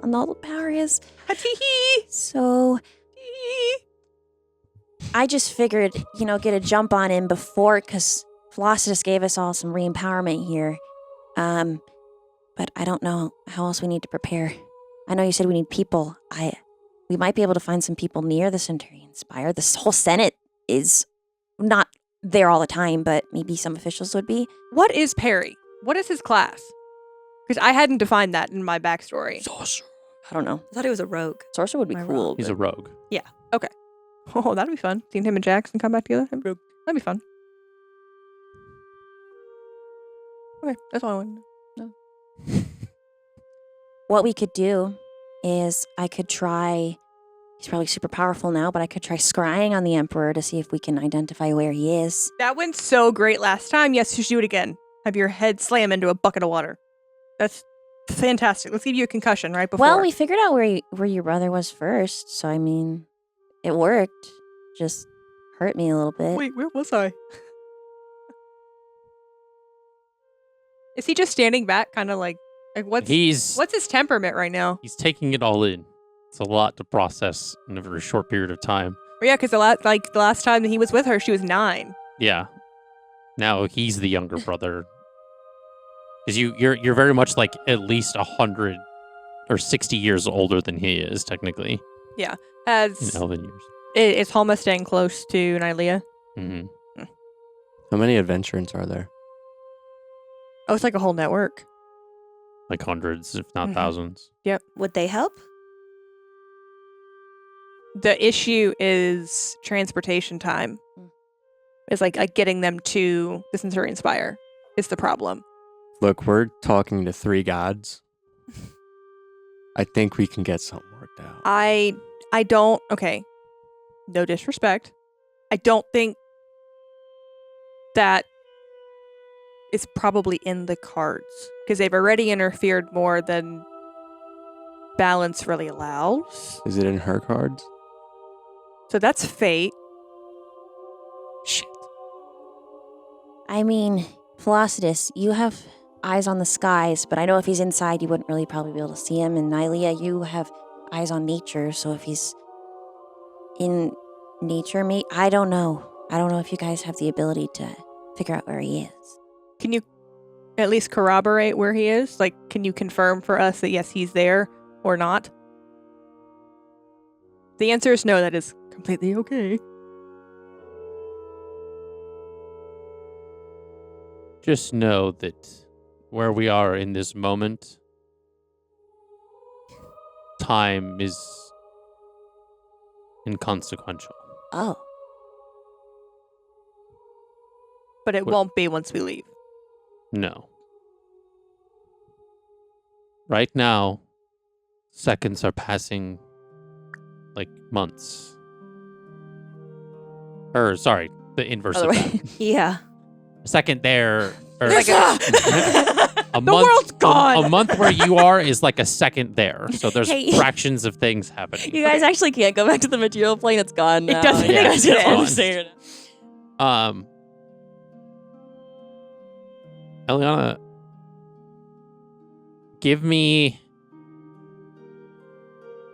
And all the power is. So I just figured, get a jump on him before, because Flossidus gave us all some re-empowerment here. But I don't know how else we need to prepare. I know you said we need people. We might be able to find some people near the Centurion Spire. This whole Senate is not there all the time, but maybe some officials would be.
What is Pery? What is his class? Because I hadn't defined that in my backstory.
I don't know.
I thought he was a rogue.
Sorcerer would be
My
cool.
He's a
but-
rogue.
Oh, that'd be fun. Seeing him and Jackson come back together. That'd be fun. Okay, that's all I wanted to know.
What we could do is I could try. He's probably super powerful now, but I could try scrying on the Emperor to see if we can identify where he is.
That went so great last time. Yes, you should do it again. Have your head slam into a bucket of water. That's fantastic. Let's give you a concussion right before.
Well, we figured out where your brother was first, so I mean, it worked. Just hurt me a little bit.
Wait, where was I? Is he just standing back, kind of like what's his temperament right now?
He's taking it all in. It's a lot to process in a very short period of time.
Oh, yeah, because the last time that he was with her, she was 9.
Yeah. Now he's the younger brother. Because you're very much like at least 100 or 60 years older than he is, technically.
Has
In elven years.
is Halma staying close to Nylea?
Hmm.
How many adventurants are there?
Oh, it's like a whole network.
Like hundreds, if not
Mhm.
thousands.
Would they help?
The issue is transportation time. It's like getting them to the Centurion Spire is the problem.
Look, we're talking to 3 gods. I think we can get something worked out.
I don't. Okay, no disrespect. I don't think that is probably in the cards because they've already interfered more than balance really allows.
Is it in her cards?
So that's fate.
Shit.
I mean, Flossidus, you have eyes on the skies, but I know if he's inside, you wouldn't really probably be able to see him. And Nylea, you have eyes on nature, so if he's in nature, I don't know. I don't know if you guys have the ability to figure out where he is.
Can you at least corroborate where he is? Like, can you confirm for us that yes, he's there or not? The answer is no. That is completely okay.
Just know that where we are in this moment, time is inconsequential.
Oh.
But it
What-
won't be once we leave.
No. Right now, seconds are passing like months. Or, sorry, the inverse
Other
of
way.
that.
Yeah.
A second there, or
Like a
month,
world's gone.
A month where you are is like a second there. So there's
Hey.
fractions of things happening.
You guys actually can't go back to the material plane. It's gone now.
doesn't
You guys
exist.
don't understand.
Eliana,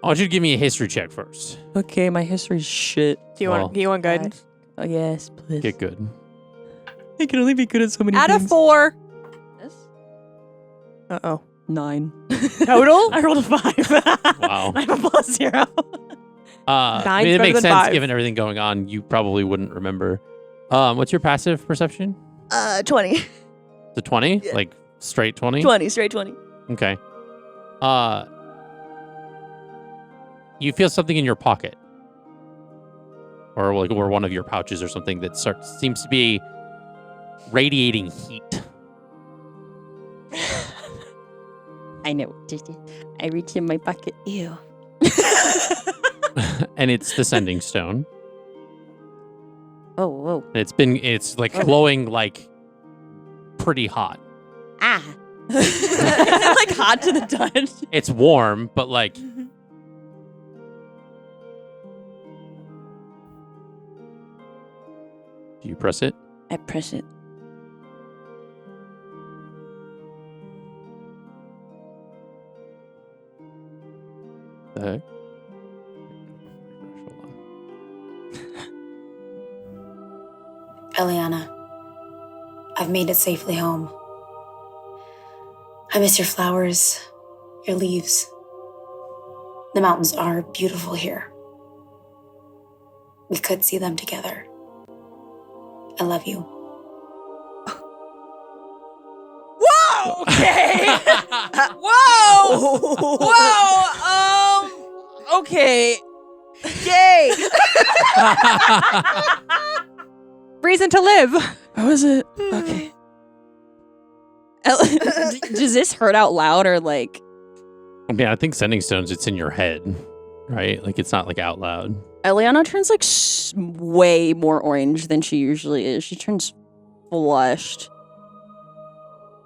I want you to give me a history check first.
Okay, my history's shit.
Do you want guidance?
Oh, yes, please.
Get good.
I can only be good at so many
Out of 4.
This?
Uh-oh.
9.
Total?
I rolled a 5.
Wow.
I have a +0.
I mean, it
better
makes
than
sense
5.
given everything going on. You probably wouldn't remember. What's your passive perception?
20.
The 20?
Yeah.
Like straight 20?
20, straight 20.
Okay. You feel something in your pocket, or one of your pouches, or something that seems to be radiating heat.
I know. I reach in my pocket.
Ew.
And it's the sending stone.
Oh, whoa.
It's like glowing like pretty hot.
Ah. Is it like hot to the touch?
It's warm, but like
Mm-hmm.
do you press it?
I press it.
The heck? Hold on.
Eliana, I've made it safely home. I miss your flowers, your leaves. The mountains are beautiful here. We could see them together. I love you.
Whoa! Okay. Whoa! Whoa! Okay.
Yay!
Reason to live.
How was it? Okay. Does this hurt out loud or like?
I mean, I think sending stones, it's in your head, right? Like it's not like out loud.
Eliana turns like way more orange than she usually is. She turns flushed.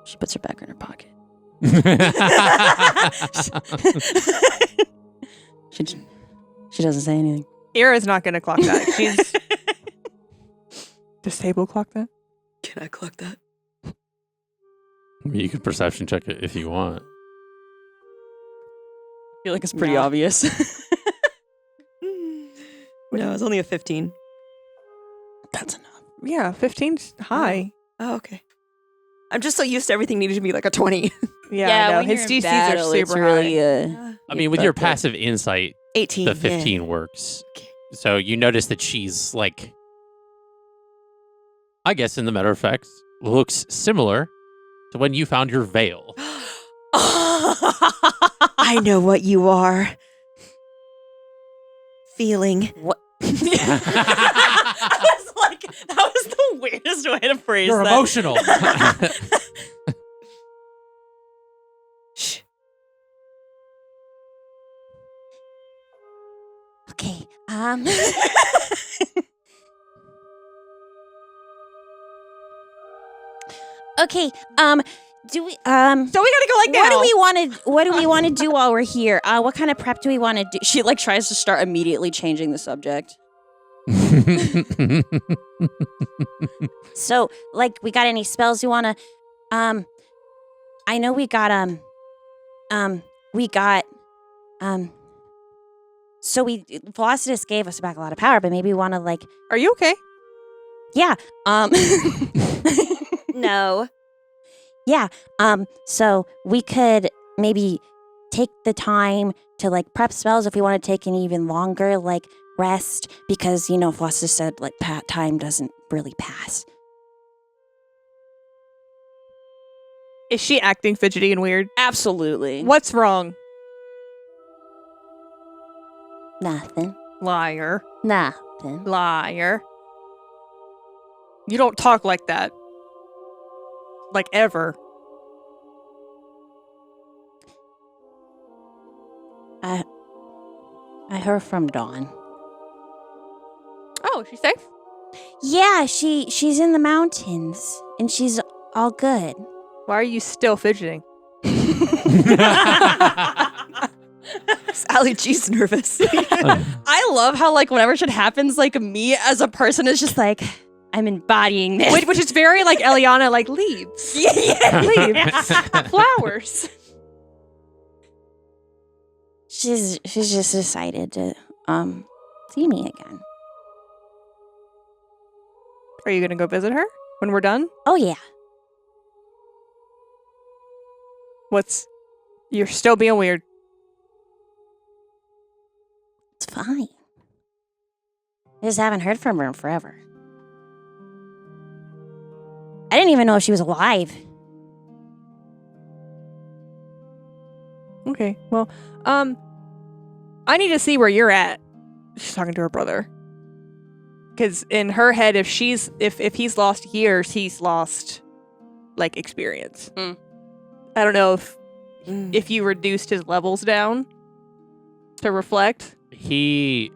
She puts her back in her pocket. She doesn't say anything.
Eira's not going to clock that. She's disable clock that.
Can I clock that?
I mean, you could perception check it if you want.
I feel like it's pretty
Nah.
obvious.
No, it's only a 15.
That's enough.
Yeah, 15's high.
Oh, okay. I'm just so used to everything needing to be like a 20.
Yeah, I know.
when
His
you're in
DCs
battle,
are
it's
super
really,
high.
I mean, with your passive insight,
18.
the 15 works. So you notice that she's like, I guess in the matter of fact, looks similar to when you found your veil.
I know what you are. Feeling.
What? I was like, that was the weirdest way to phrase
You're
that.
emotional.
Shh.
Okay. Okay. Do we
So we gotta go like
what
now.
do we want to do while we're here? What kind of prep do we want to do?
She like tries to start immediately changing the subject.
So, like, we got any spells you want to I know we got so Velocitus gave us back a lot of power, but maybe we want to like
Are you okay?
No.
So we could maybe take the time to like prep spells if we want to take an even longer like rest because Velocitus said like time doesn't really pass.
Is she acting fidgety and weird?
Absolutely.
What's wrong?
Nothing.
Liar.
Nothing.
Liar. You don't talk like that. Like ever.
I heard from Dawn.
Oh, she's safe?
Yeah, she's in the mountains and she's all good.
Why are you still fidgeting?
Allie G's nervous.
I love how like whenever shit happens, like me as a person is just like,
I'm embodying this.
Which is very like Eliana, like leaves.
yeah.
Leaves. Flowers.
She's just decided to see me again.
Are you gonna go visit her when we're done?
Oh yeah.
You're still being weird.
It's fine. I just haven't heard from her in forever. I didn't even know if she was alive.
Okay. Well, I need to see where you're at. She's talking to her brother. Because in her head, if he's lost years, he's lost like experience.
Mm.
I don't know if you reduced his levels down to reflect.
He's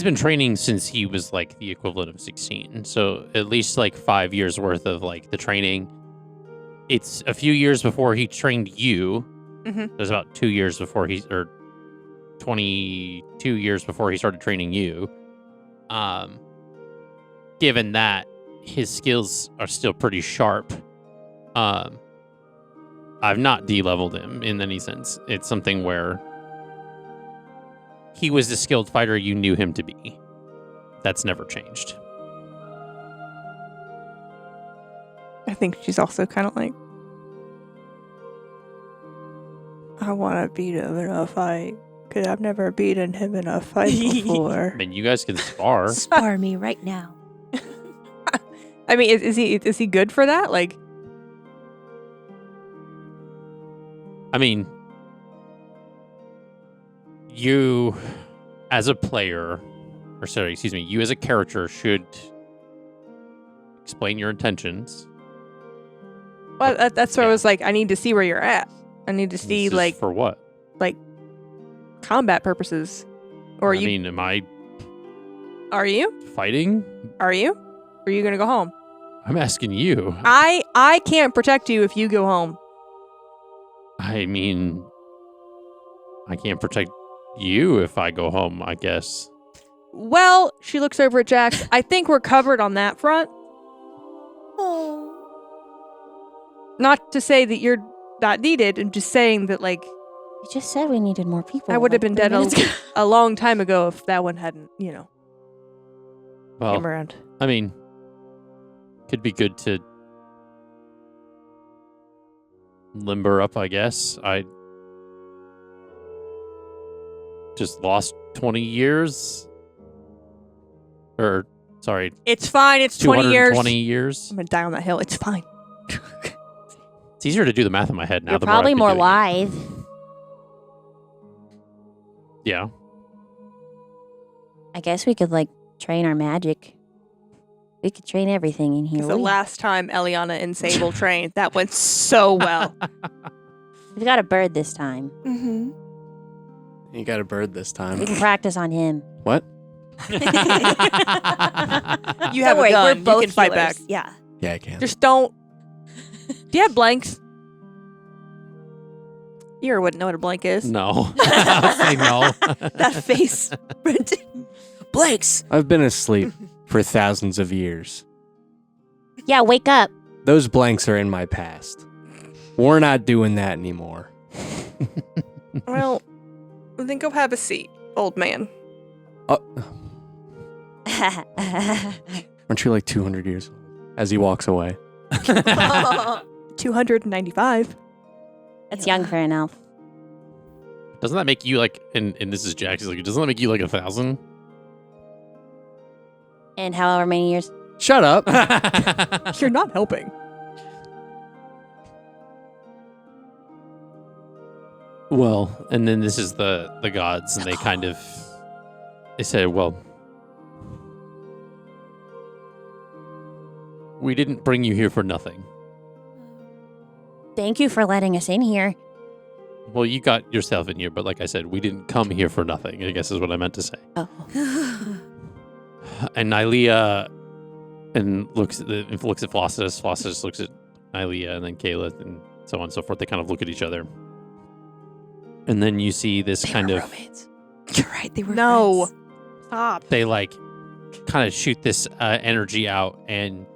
been training since he was like the equivalent of 16. So at least like 5 years worth of like the training. It's a few years before he trained you.
Mm-hmm.
There's about 2 years before 22 years before he started training you. Given that his skills are still pretty sharp, I've not de-leveled him in any sense. It's something where he was the skilled fighter you knew him to be. That's never changed.
I think she's also kind of like, I want to beat him in a fight because I've never beaten him in a fight before.
I mean, you guys can spar.
Spar me right now.
I mean, is he good for that? Like,
I mean, you as a player, or sorry, excuse me, you as a character should explain your intentions.
well, that's where I
Yeah.
was like, I need to see where you're at. I need to see
This is
like
for what?
combat purposes. Or
I mean, am I
are you?
fighting?
Are you? Or are you gonna go home?
I'm asking you.
I can't protect you if you go home.
I mean, I can't protect you if I go home, I guess.
Well, she looks over at Jax. I think we're covered on that front.
Oh.
Not to say that you're not needed. I'm just saying that, like,
You just said we needed more people.
I would have
like
been
3
dead
minutes ago.
a long time ago if that one hadn't, came
Well,
around.
I mean, could be good to limber up, I guess. I just lost 20 years. Or, sorry,
It's fine. It's 20 years.
220 years.
I'm going to die on that hill. It's fine.
It's easier to do the math in my head now.
You're
the
probably
more
more
I've been doing
lithe.
it. Yeah.
I guess we could like train our magic. We could train everything in here.
The last time Eliana and Sable trained, that went so well.
We've got a bird this time.
Mm-hmm.
You got a bird this
We
time.
can practice on him.
What?
You
Don't
have
worry,
a gun.
we're both
You can fight back.
healers. Yeah.
Yeah, I can.
Just don't. Do you have blanks? You wouldn't know what a blank is.
No. I'll say no.
That face. Blanks.
I've been asleep for thousands of years.
Yeah, wake up.
Those blanks are in my past. We're not doing that anymore.
Well, then go have a seat, old man.
Aren't you like 200 years old? As he walks away.
295.
That's young for an elf.
Doesn't that make you like, and this is Jack's, like, doesn't that make you like 1,000?
And however many years.
Shut up.
You're not helping.
Well, and then this is the gods, and they kind of, they said, well, we didn't bring you here for nothing.
Thank you for letting us in here.
Well, you got yourself in here, but like I said, we didn't come here for nothing, I guess is what I meant to say.
Oh.
And Nylea looks at Flossus. Flossus looks at Nylea, and then Kayla, and so on and so forth. They kind of look at each other. And then you see this kind of...
Romance. You're right. They were
No.
friends.
Stop.
They like kind of shoot this energy out, and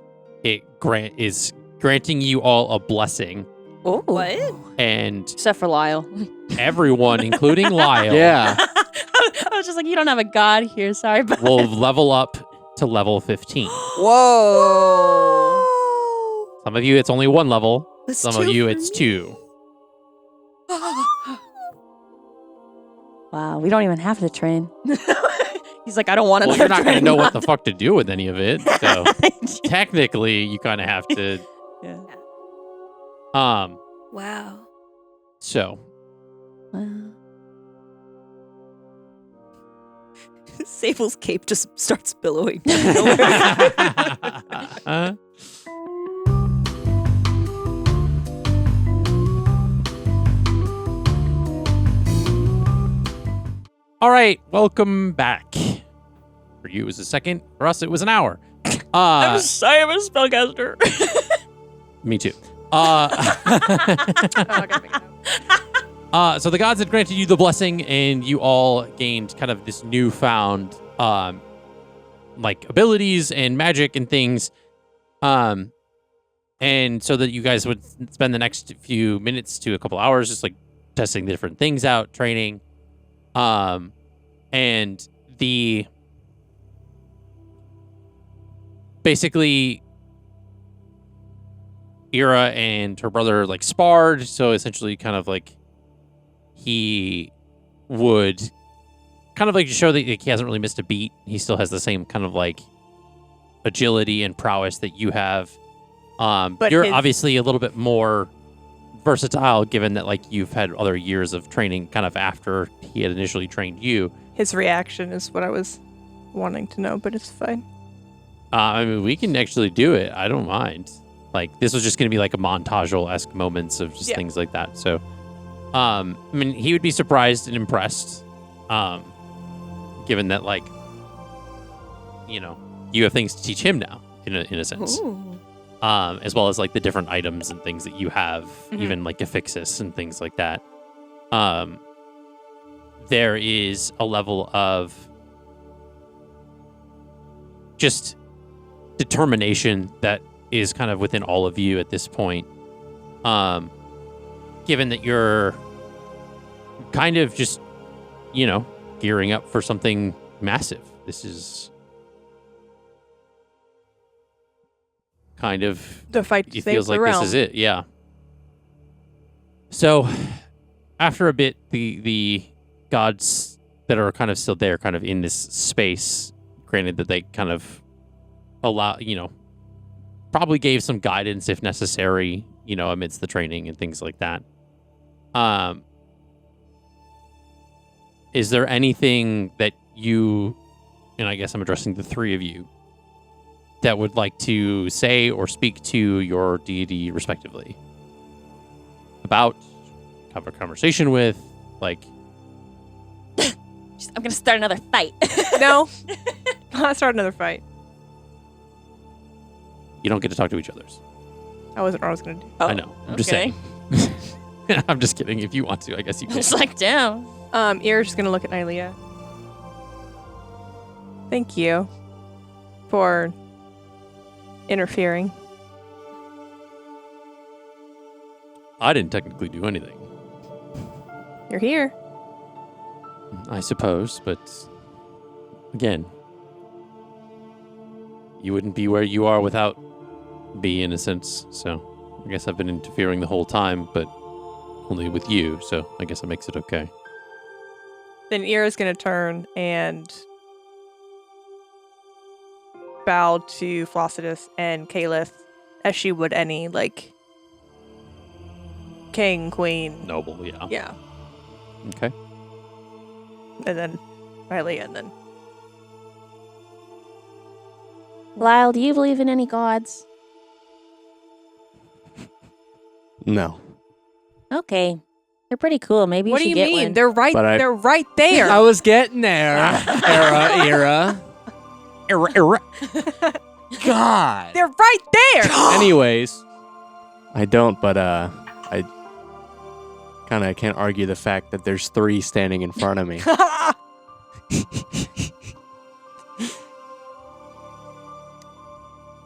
it is granting you all a blessing.
Oh.
What?
And
Except for Lyle.
everyone, including Lyle,
Yeah.
I was just like, you don't have a god here. Sorry, but
will level up to level 15.
Whoa.
Some of you, it's only 1 level.
That's
Some
2
of you,
for
it's
me.
2.
wow, we don't even have to train. He's like, I don't want
Well,
another
you're not going to
training
know what
month.
the fuck to do with any of it. So technically, you kind of have to.
Yeah.
Wow.
So
Sable's cape just starts billowing.
All right, welcome back. For you, it was a second. For us, it was an hour.
I'm sorry, I'm a spellcaster.
Me too.
Oh, I gotta make a note.
So the gods had granted you the blessing, and you all gained kind of this newfound, like abilities and magic and things, and so that you guys would spend the next few minutes to a couple hours just like testing the different things out, training, and the basically Eira and her brother like sparred, so essentially kind of like he would kind of like show that like, he hasn't really missed a beat. He still has the same kind of like agility and prowess that you have. But you're obviously a little bit more versatile given that like you've had other years of training kind of after he had initially trained you.
His reaction is what I was wanting to know, but it's fine.
I mean, we can actually do it. I don't mind. Like, this was just going to be like a montage-esque moments of just things like that. So, I mean, he would be surprised and impressed, given that, like, you know, you have things to teach him now, in a sense.
Ooh.
As well as, like, the different items and things that you have, even, like, Affixus and things like that. There is a level of just determination that is kind of within all of you at this point. Given that you're kind of just, you know, gearing up for something massive. This is kind of
The fight to
it
save
feels
the
like
realm.
this is it, yeah. So after a bit, the gods that are kind of still there, kind of in this space, granted that they kind of allow, you know, probably gave some guidance if necessary, you know, amidst the training and things like that. Is there anything that you, and I guess I'm addressing the three of you, that would like to say or speak to your deity respectively? About, have a conversation with, like...
I'm going to start another fight.
No. Let's start another fight.
You don't get to talk to each other's.
I wasn't what I was going to do.
Oh,
I know. I'm just
okay.
saying. I'm just kidding. If you want to, I guess you can.
It's like, damn.
Eira's just going to look at Nylea. Thank you for interfering.
I didn't technically do anything,
You're here.
I suppose, but again, you wouldn't be where you are without me, in a sense. So I guess I've been interfering the whole time, but only with you. So I guess it makes it okay.
Then Eira's going to turn and bow to Flossidus and Caliph as she would any, like, king, queen.
Noble, yeah.
Yeah.
Okay.
And then Nylea, and then
Lyle, do you believe in any gods?
No.
Okay. They're pretty cool. Maybe
what do
should
you
get
mean?
one.
They're right.
But
They're right there.
I was getting there. Eira. God.
They're right there.
Anyways,
I don't, but I kind of can't argue the fact that there's 3 standing in front of me.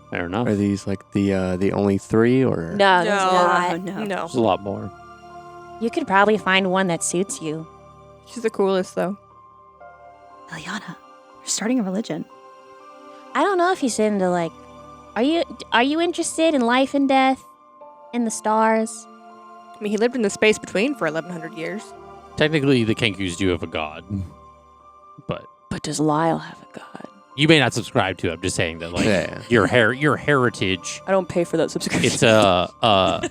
Fair enough.
Are these like the only 3 or?
No, there's not.
no.
No.
There's a lot more.
You could probably find one that suits you.
She's the coolest, though.
Eliana, you're starting a religion.
I don't know if he's into like. Are you interested in life and death, and the stars?
I mean, he lived in the space between for 1,100 years.
Technically, the Kenkus do have a god, but
But does Lyle have a god?
you may not subscribe to it. I'm just saying that, like,
Yeah.
your heritage.
I don't pay for that subscription.
It's a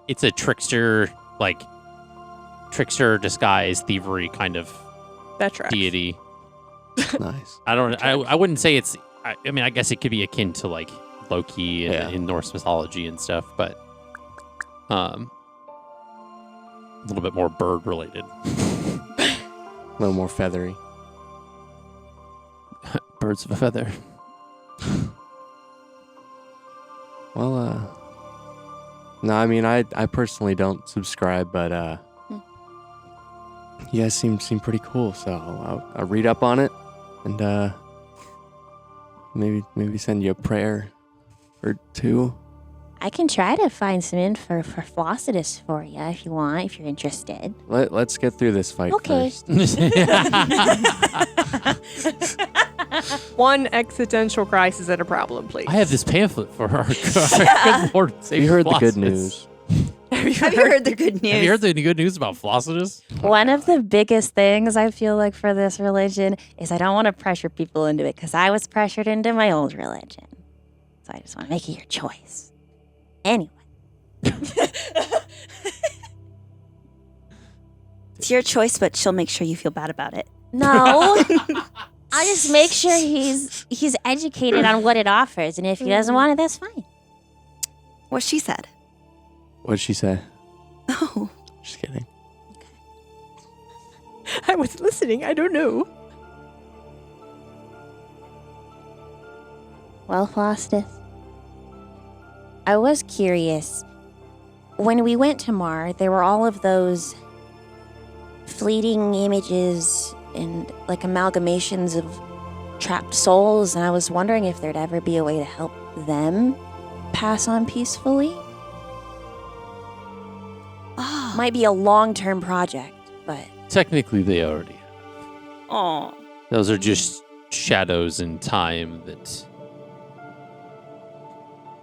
it's a trickster disguise thievery kind of
That tracks.
deity.
Nice.
I wouldn't say it's. I mean, I guess it could be akin to like Loki in Norse mythology and stuff, but a little bit more bird related.
A little more feathery.
Birds of a feather.
Well, no, I mean, I personally don't subscribe, but you guys seem pretty cool, so I'll read up on it and maybe send you a prayer or two.
I can try to find some info for Flossidus for you if you want, if you're interested.
Let's get through this fight
Okay.
first.
One existential crisis and a problem, please.
I have this pamphlet for our good Lord.
You heard the good news.
Have you heard the good news?
Have you heard the good news about Flossidus?
One of the biggest things I feel like for this religion is I don't want to pressure people into it because I was pressured into my old religion. So I just want to make it your choice. Anyway.
It's your choice, but she'll make sure you feel bad about it.
No. I'll just make sure he's educated on what it offers, and if he doesn't want it, that's fine.
What she said.
What'd she say?
Oh.
Just kidding.
I was listening. I don't know.
Well, Flossidus, I was curious. When we went to Mar, there were all of those fleeting images and like amalgamations of trapped souls, and I was wondering if there'd ever be a way to help them pass on peacefully.
Oh.
Might be a long-term project, but
Technically, they already have.
Oh.
Those are just shadows in time that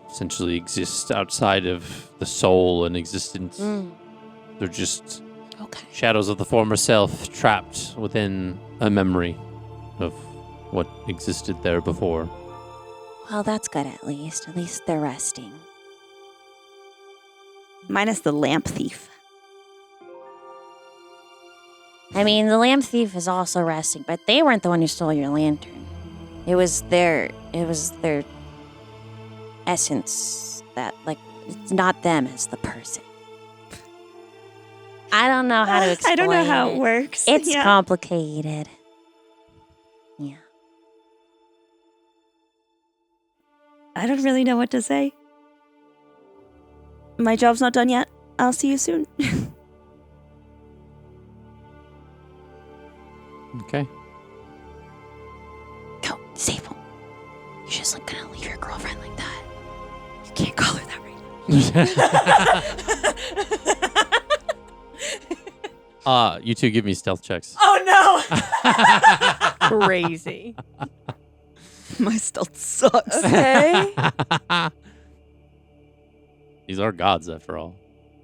essentially exist outside of the soul and existence. They're just
okay.
shadows of the former self trapped within a memory of what existed there before.
Well, that's good at least. At least they're resting.
Minus the lamp thief.
I mean, the lamp thief is also resting, but they weren't the one who stole your lantern. It was their essence that, like, it's not them as the person. I don't know how to explain
I don't know how it works.
It's
Yeah.
complicated. Yeah.
I don't really know what to say. My job's not done yet. I'll see you soon.
Okay.
Go, save him. You're just like gonna leave your girlfriend like that.
You can't call her that right now.
You two give me stealth checks.
Oh
Crazy.
no! My stealth sucks.
Okay.
These are gods, after all.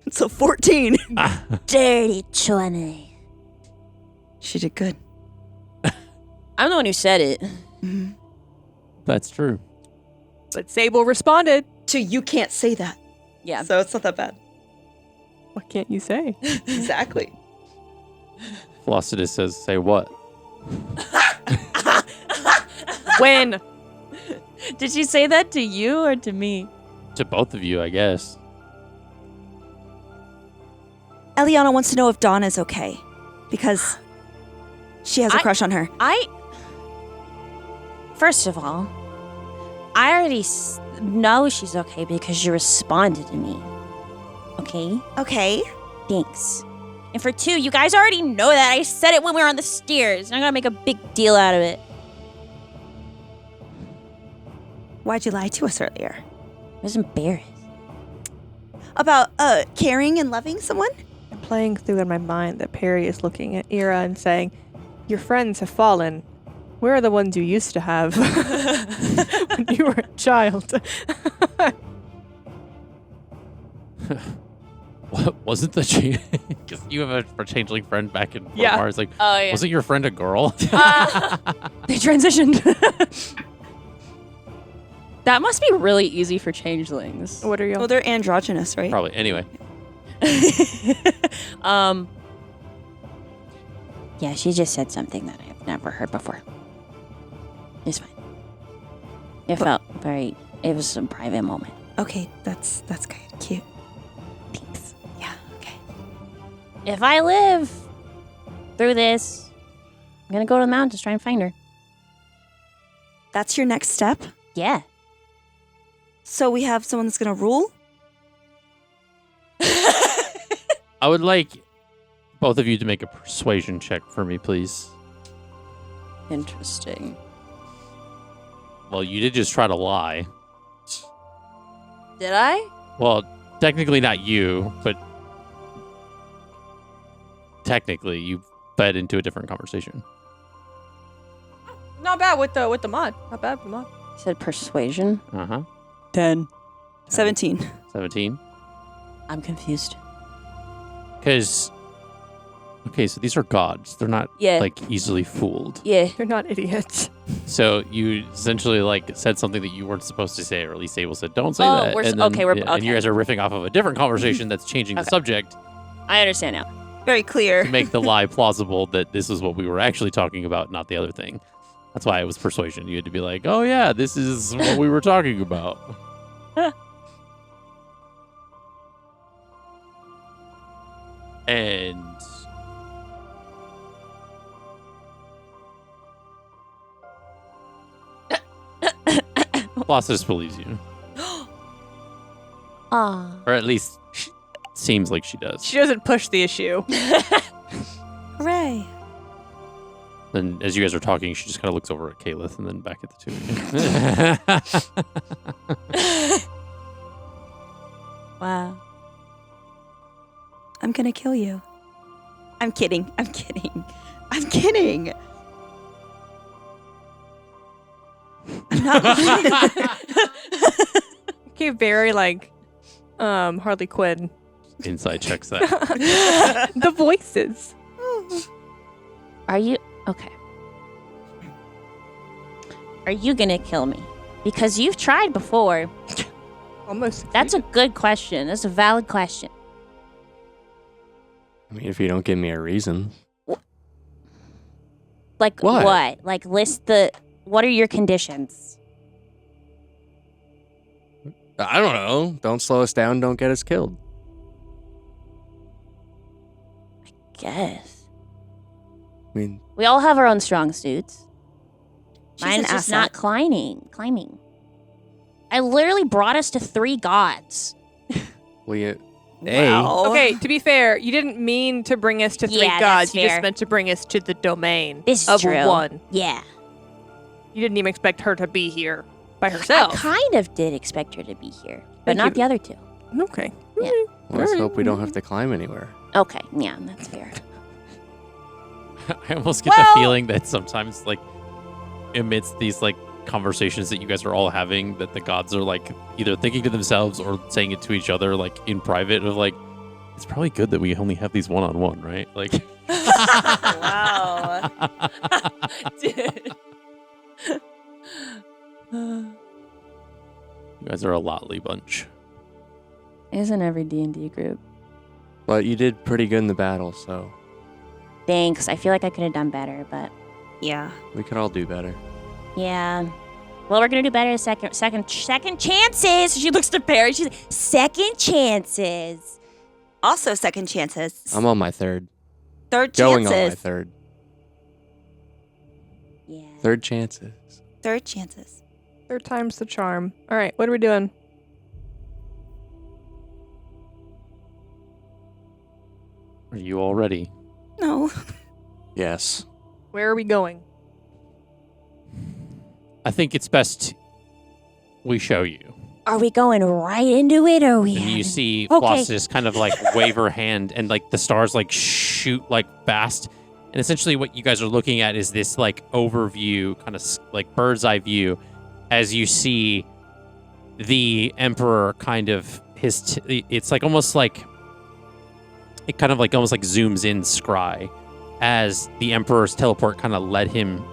It's a 14.
Dirty 20.
She did good.
I'm the one who said it.
Mm-hmm.
That's true.
But Sable responded.
So you can't say that.
Yeah.
So it's not that bad.
What can't you say?
Exactly.
Flossidus says, say what?
When?
Did she say that to you or to me?
To both of you, I guess.
Eliana wants to know if Dawn is okay. Because she has a crush on her.
First of all, I already know she's okay because you responded to me. Okay?
Okay.
Thanks. And for two, you guys already know that. I said it when we were on the stairs. I'm gonna make a big deal out of it.
Why'd you lie to us earlier?
I was embarrassed.
About caring and loving someone?
I'm playing through in my mind that Pery is looking at Eira and saying, your friends have fallen. Where are the ones you used to have when you were a child?
What wasn't the change? Because you have a changeling friend back in Fort
Yeah.
Mars. Like,
Oh, yeah.
wasn't your friend a girl?
They transitioned.
That must be really easy for changelings.
What are you?
Well, they're androgynous, right?
Probably. Anyway,
Yeah, she just said something that I've never heard before. It's fine. It felt very. It was a private moment.
Okay, that's kind of cute.
Thanks.
Yeah. Okay.
If I live through this, I'm gonna go to the mountains, try and find her.
That's your next step.
Yeah.
So we have someone that's gonna rule.
I would like both of you to make a persuasion check for me, please.
Interesting.
Well, you did just try to lie.
Did I?
Well, technically not you, but technically you fed into a different conversation.
Not bad with the mod. Not bad with the mod.
You said persuasion.
10. 17.
17.
I'm confused.
Because, okay, so these are gods. They're not
Yeah.
like easily fooled.
Yeah.
You're not idiots.
So you essentially like said something that you weren't supposed to say, or at least Abel said, "Don't say
Oh,
that."
we're
and
s- okay, we're-
And you
okay.
guys are riffing off of a different conversation that's changing the
Okay.
subject
I understand now.
Very clear.
to make the lie plausible that this is what we were actually talking about, not the other thing. That's why it was persuasion. You had to be like, "Oh yeah, this is what we were talking about." And Flossus believes you,
Ah.
or at least seems like she does.
She doesn't push the issue.
Hooray.
And as you guys are talking, she just kind of looks over at Calith and then back at the two of you.
Wow.
I'm gonna kill you. I'm kidding. I'm kidding. I'm kidding. I'm not.
Okay, very like Harley Quinn.
Inside checks that.
The voices.
Are you okay? Are you gonna kill me? Because you've tried before.
Almost.
That's a good question. That's a valid question.
I mean, if you don't give me a reason.
Like
What?
what? Like list the. What are your conditions?
I don't know. Don't slow us down. Don't get us killed.
Guess
I mean,
we all have our own strong suits.
She's
Mine's
an
just
asset.
not climbing. I literally brought us to 3 gods.
well, you,
Wow.
Okay, to be fair, you didn't mean to bring us to 3
Yeah,
gods.
that's
You just
fair.
meant to bring us to the domain
This is
of
true.
1.
Yeah.
You didn't even expect her to be here by
I
herself.
kind of did expect her to be here, but
Thank
not
you.
the other 2.
Okay.
let's hope we don't have to climb anywhere.
Okay, yeah, that's fair.
I almost get the feeling that sometimes, like, amidst these like conversations that you guys are all having, that the gods are like either thinking to themselves or saying it to each other, like in private, of like, it's probably good that we only have these one-on-one, right? Like,
Wow. Dude.
you guys are a lotly bunch.
Isn't every D&D group?
But you did pretty good in the battle, so
Thanks. I feel like I could have done better, but
Yeah.
we could all do better.
yeah. Well, we're gonna do better second chances. She looks to Pery. She's like, second chances.
Also, second chances.
I'm on my third.
Third
Going
chances.
on my third.
Yeah.
Third chances.
Third chances.
3rd time's the charm. All right, what are we doing?
Are you all ready?
No.
Yes.
Where are we going?
I think it's best we show you.
Are we going right into it, or are we?
And you
having-
see
Okay.
Floss just kind of like wave her hand, and like the stars like shoot like fast. And essentially, what you guys are looking at is this like overview, kind of like bird's eye view, as you see the Emperor kind of it's like almost like it kind of like almost like zooms in scry as the Emperor's teleport kind of led him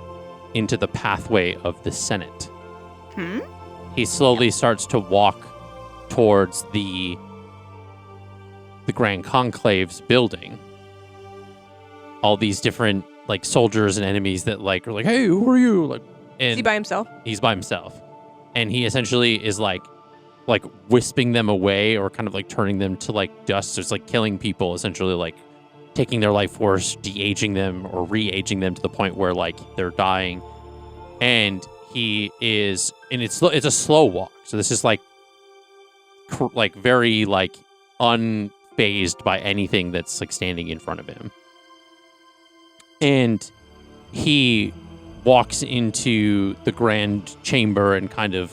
into the pathway of the Senate.
Hmm?
He slowly starts to walk towards the the Grand Conclave's building. All these different like soldiers and enemies that like are like, hey, who are you? Like, and
Is he by himself?
he's by himself, and he essentially is like wisping them away or kind of like turning them to like dust. So it's like killing people, essentially like taking their life force, de-aging them or re-aging them to the point where like they're dying. And he is, and it's a slow walk. So this is like very like unfazed by anything that's like standing in front of him. And he walks into the grand chamber and kind of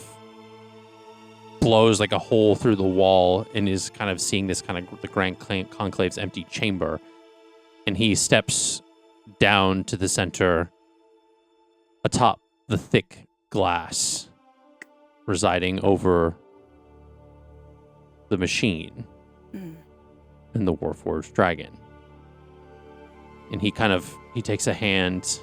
blows like a hole through the wall and is kind of seeing this kind of the Grand Conclave's empty chamber. And he steps down to the center atop the thick glass residing over the machine and the Warforged dragon. And he takes a hand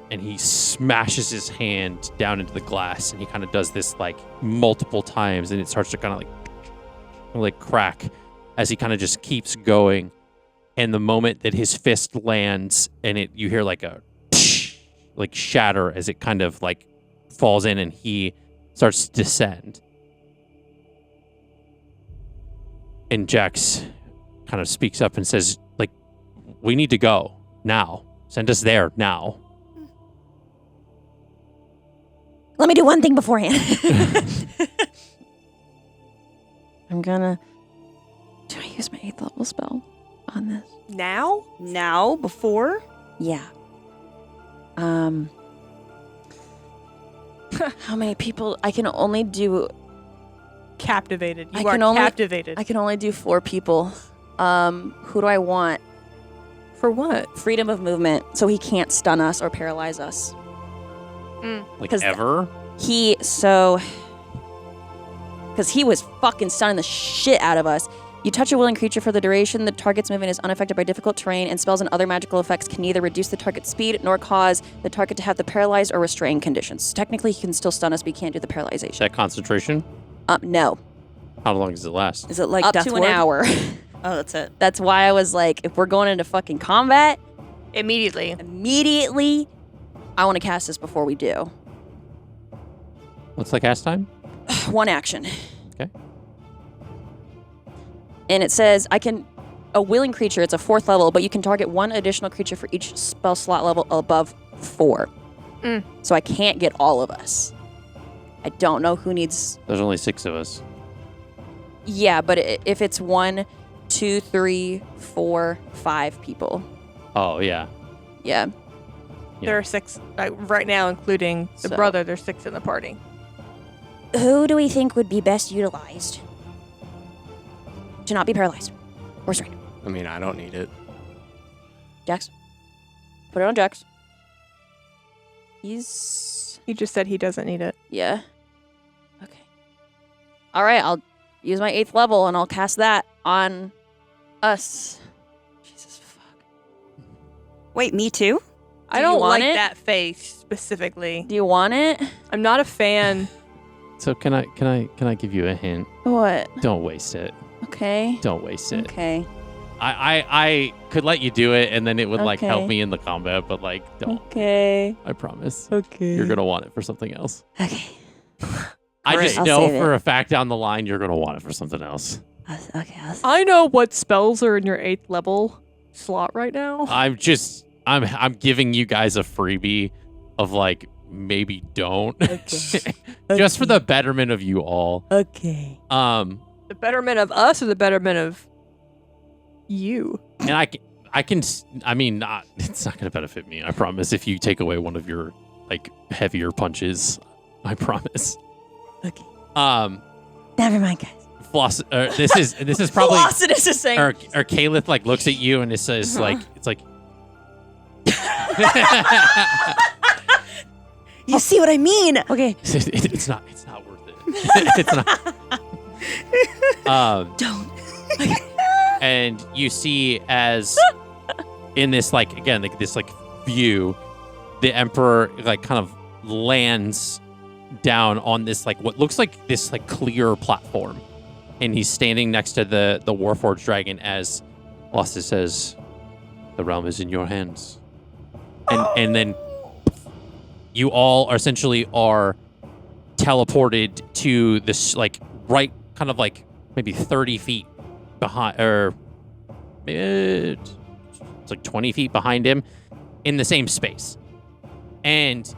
and he smashes his hand down into the glass, and he kind of does this like multiple times, and it starts to kind of like crack as he kind of just keeps going. And the moment that his fist lands, and you hear like a like shatter as it kind of like falls in, and he starts to descend. And Jax kind of speaks up and says, like, we need to go now. Send us there now.
Let me do one thing beforehand. I'm gonna... Do I use my 8th level spell on this?
Now? Now? Before?
Yeah. How many people? I can only do...
Captivated.
I
You are
can only-
captivated.
I can only do 4 people. Who do I want?
For what?
Freedom of movement, so he can't stun us or paralyze us.
Like
'Cause
ever?
Because he was fucking stunning the shit out of us. You touch a willing creature for the duration, the target's movement is unaffected by difficult terrain, and spells and other magical effects can neither reduce the target's speed nor cause the target to have the paralyzed or restrained conditions. So technically, he can still stun us, but he can't do the
Is
paralyzation.
that concentration?
No.
How long does it last?
Is it like
Up
Death
to an
Ward?
hour.
Oh, that's it.
That's why I was like, if we're going into fucking combat,
Immediately.
immediately, I want to cast this before we do.
What's the cast time?
1 action.
Okay.
And it says, a willing creature, it's a 4th level, but you can target 1 additional creature for each spell slot level above 4. So I can't get all of us. I don't know who needs...
There's only 6 of us.
Yeah, but if it's 1, 2, 3, 4, 5 people.
Oh, yeah.
Yeah.
There are 6 right now, including the
So-
brother. There's 6 in the party.
Who do we think would be best utilized to not be paralyzed or restrained?
I mean, I don't need it.
Jax? Put it on Jax. He's...
He just said he doesn't need it.
Yeah. Okay. All right, I'll use my 8th level and I'll cast that on us. Jesus fuck.
Wait, me too?
I
you
don't
want
like
it?
that face specifically.
Do you want it?
I'm not a fan.
So can I give you a hint?
What?
Don't waste it.
Okay.
Don't waste it.
Okay.
I could let you do it, and then it would like help
Okay.
me in the combat, but like don't.
Okay.
I promise.
Okay.
You're gonna want it for something else.
Okay.
I
Great.
just
I'll
know
save
for
it.
a fact down the line you're gonna want it for something else.
Okay.
I know what spells are in your 8th level slot right now.
I'm giving you guys a freebie of like maybe don't. Just for the betterment of you all.
Okay.
The betterment of us or the betterment of you?
And I mean, it's not going to benefit me. I promise. If you take away one of your like heavier punches, I promise.
Okay.
Never mind, guys.
Floss. This is probably.
Flossidus is saying.
Or Calith like looks at you and it says like it's like.
You see what I mean?
Okay.
It's not worth it. It's not.
Don't.
And you see as in this like again like this like view, the Emperor like kind of lands down on this like what looks like this like clear platform, and he's standing next to the Warforged dragon as Lossus says, "The realm is in your hands." And then you all essentially are teleported to this like right kind of like maybe 30 feet behind, or it's like 20 feet behind him in the same space. And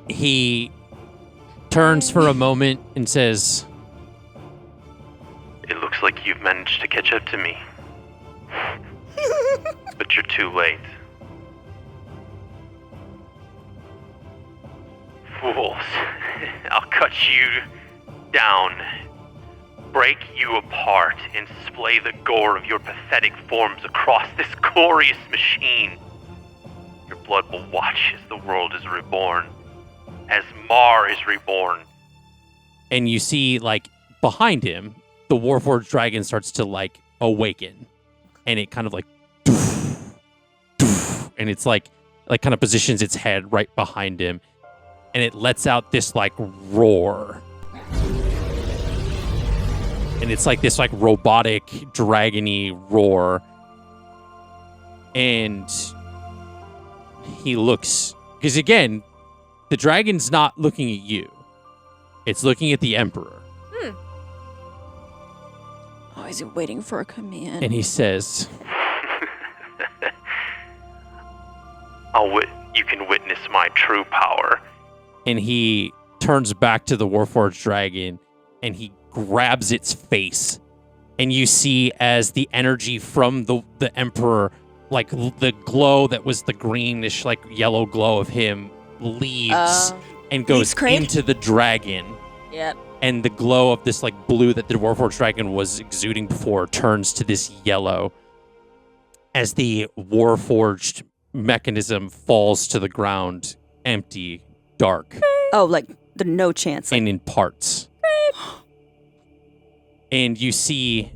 he turns for a moment and says,
"It looks like you've managed to catch up to me. But you're too late. Fools, I'll cut you down, break you apart, and splay the gore of your pathetic forms across this glorious machine. Your blood will watch as the world is reborn, as Mar is reborn."
and you see like behind him, the Warforged dragon starts to like awaken, and it kind of like, and it's like kind of positions its head right behind him, and it lets out this like roar. And it's like this like robotic dragony roar. And he looks, because again, the dragon's not looking at you. It's looking at the Emperor.
Oh, is he waiting for a command?
And he says,
You can witness my true power.
and he turns back to the Warforged dragon and he grabs its face. And you see as the energy from the Emperor, like the glow that was the greenish, like yellow glow of him, leaves and goes into the dragon.
Yep.
And the glow of this like blue that the Warforged dragon was exuding before turns to this yellow as the Warforged mechanism falls to the ground, empty, dark,
Oh, like the no chance. Like,
and in parts. And you see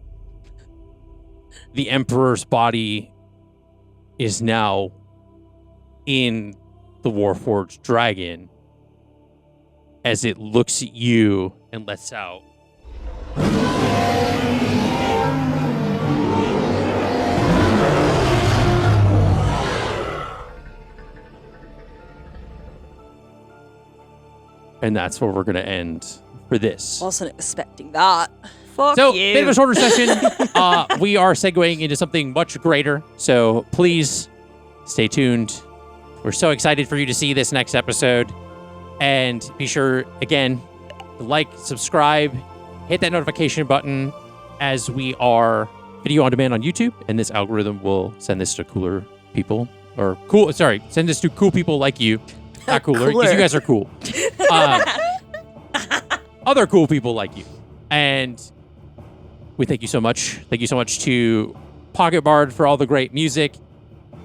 the Emperor's body is now in the Warforged dragon as it looks at you and lets out. And that's where we're going to end for this.
Wasn't expecting that.
fuck
So,
you.
bit of a shorter session. We are segueing into something much greater. So please stay tuned. We're so excited for you to see this next episode. And be sure, again, to like, subscribe, hit that notification button as we are video on demand on YouTube. And this algorithm will send this to cooler people. Send this to cool people like you. Not cooler, because you guys are cool. Other cool people like you. And we thank you so much. Thank you so much to Pocket Bard for all the great music.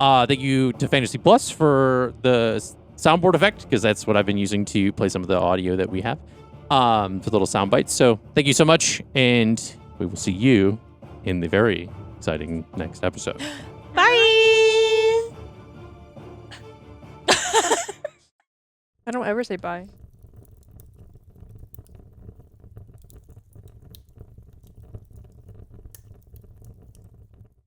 Thank you to Fantasy Plus for the soundboard effect, because that's what I've been using to play some of the audio that we have for little sound bites. So thank you so much, and we will see you in the very exciting next episode.
Bye.
I don't ever say bye.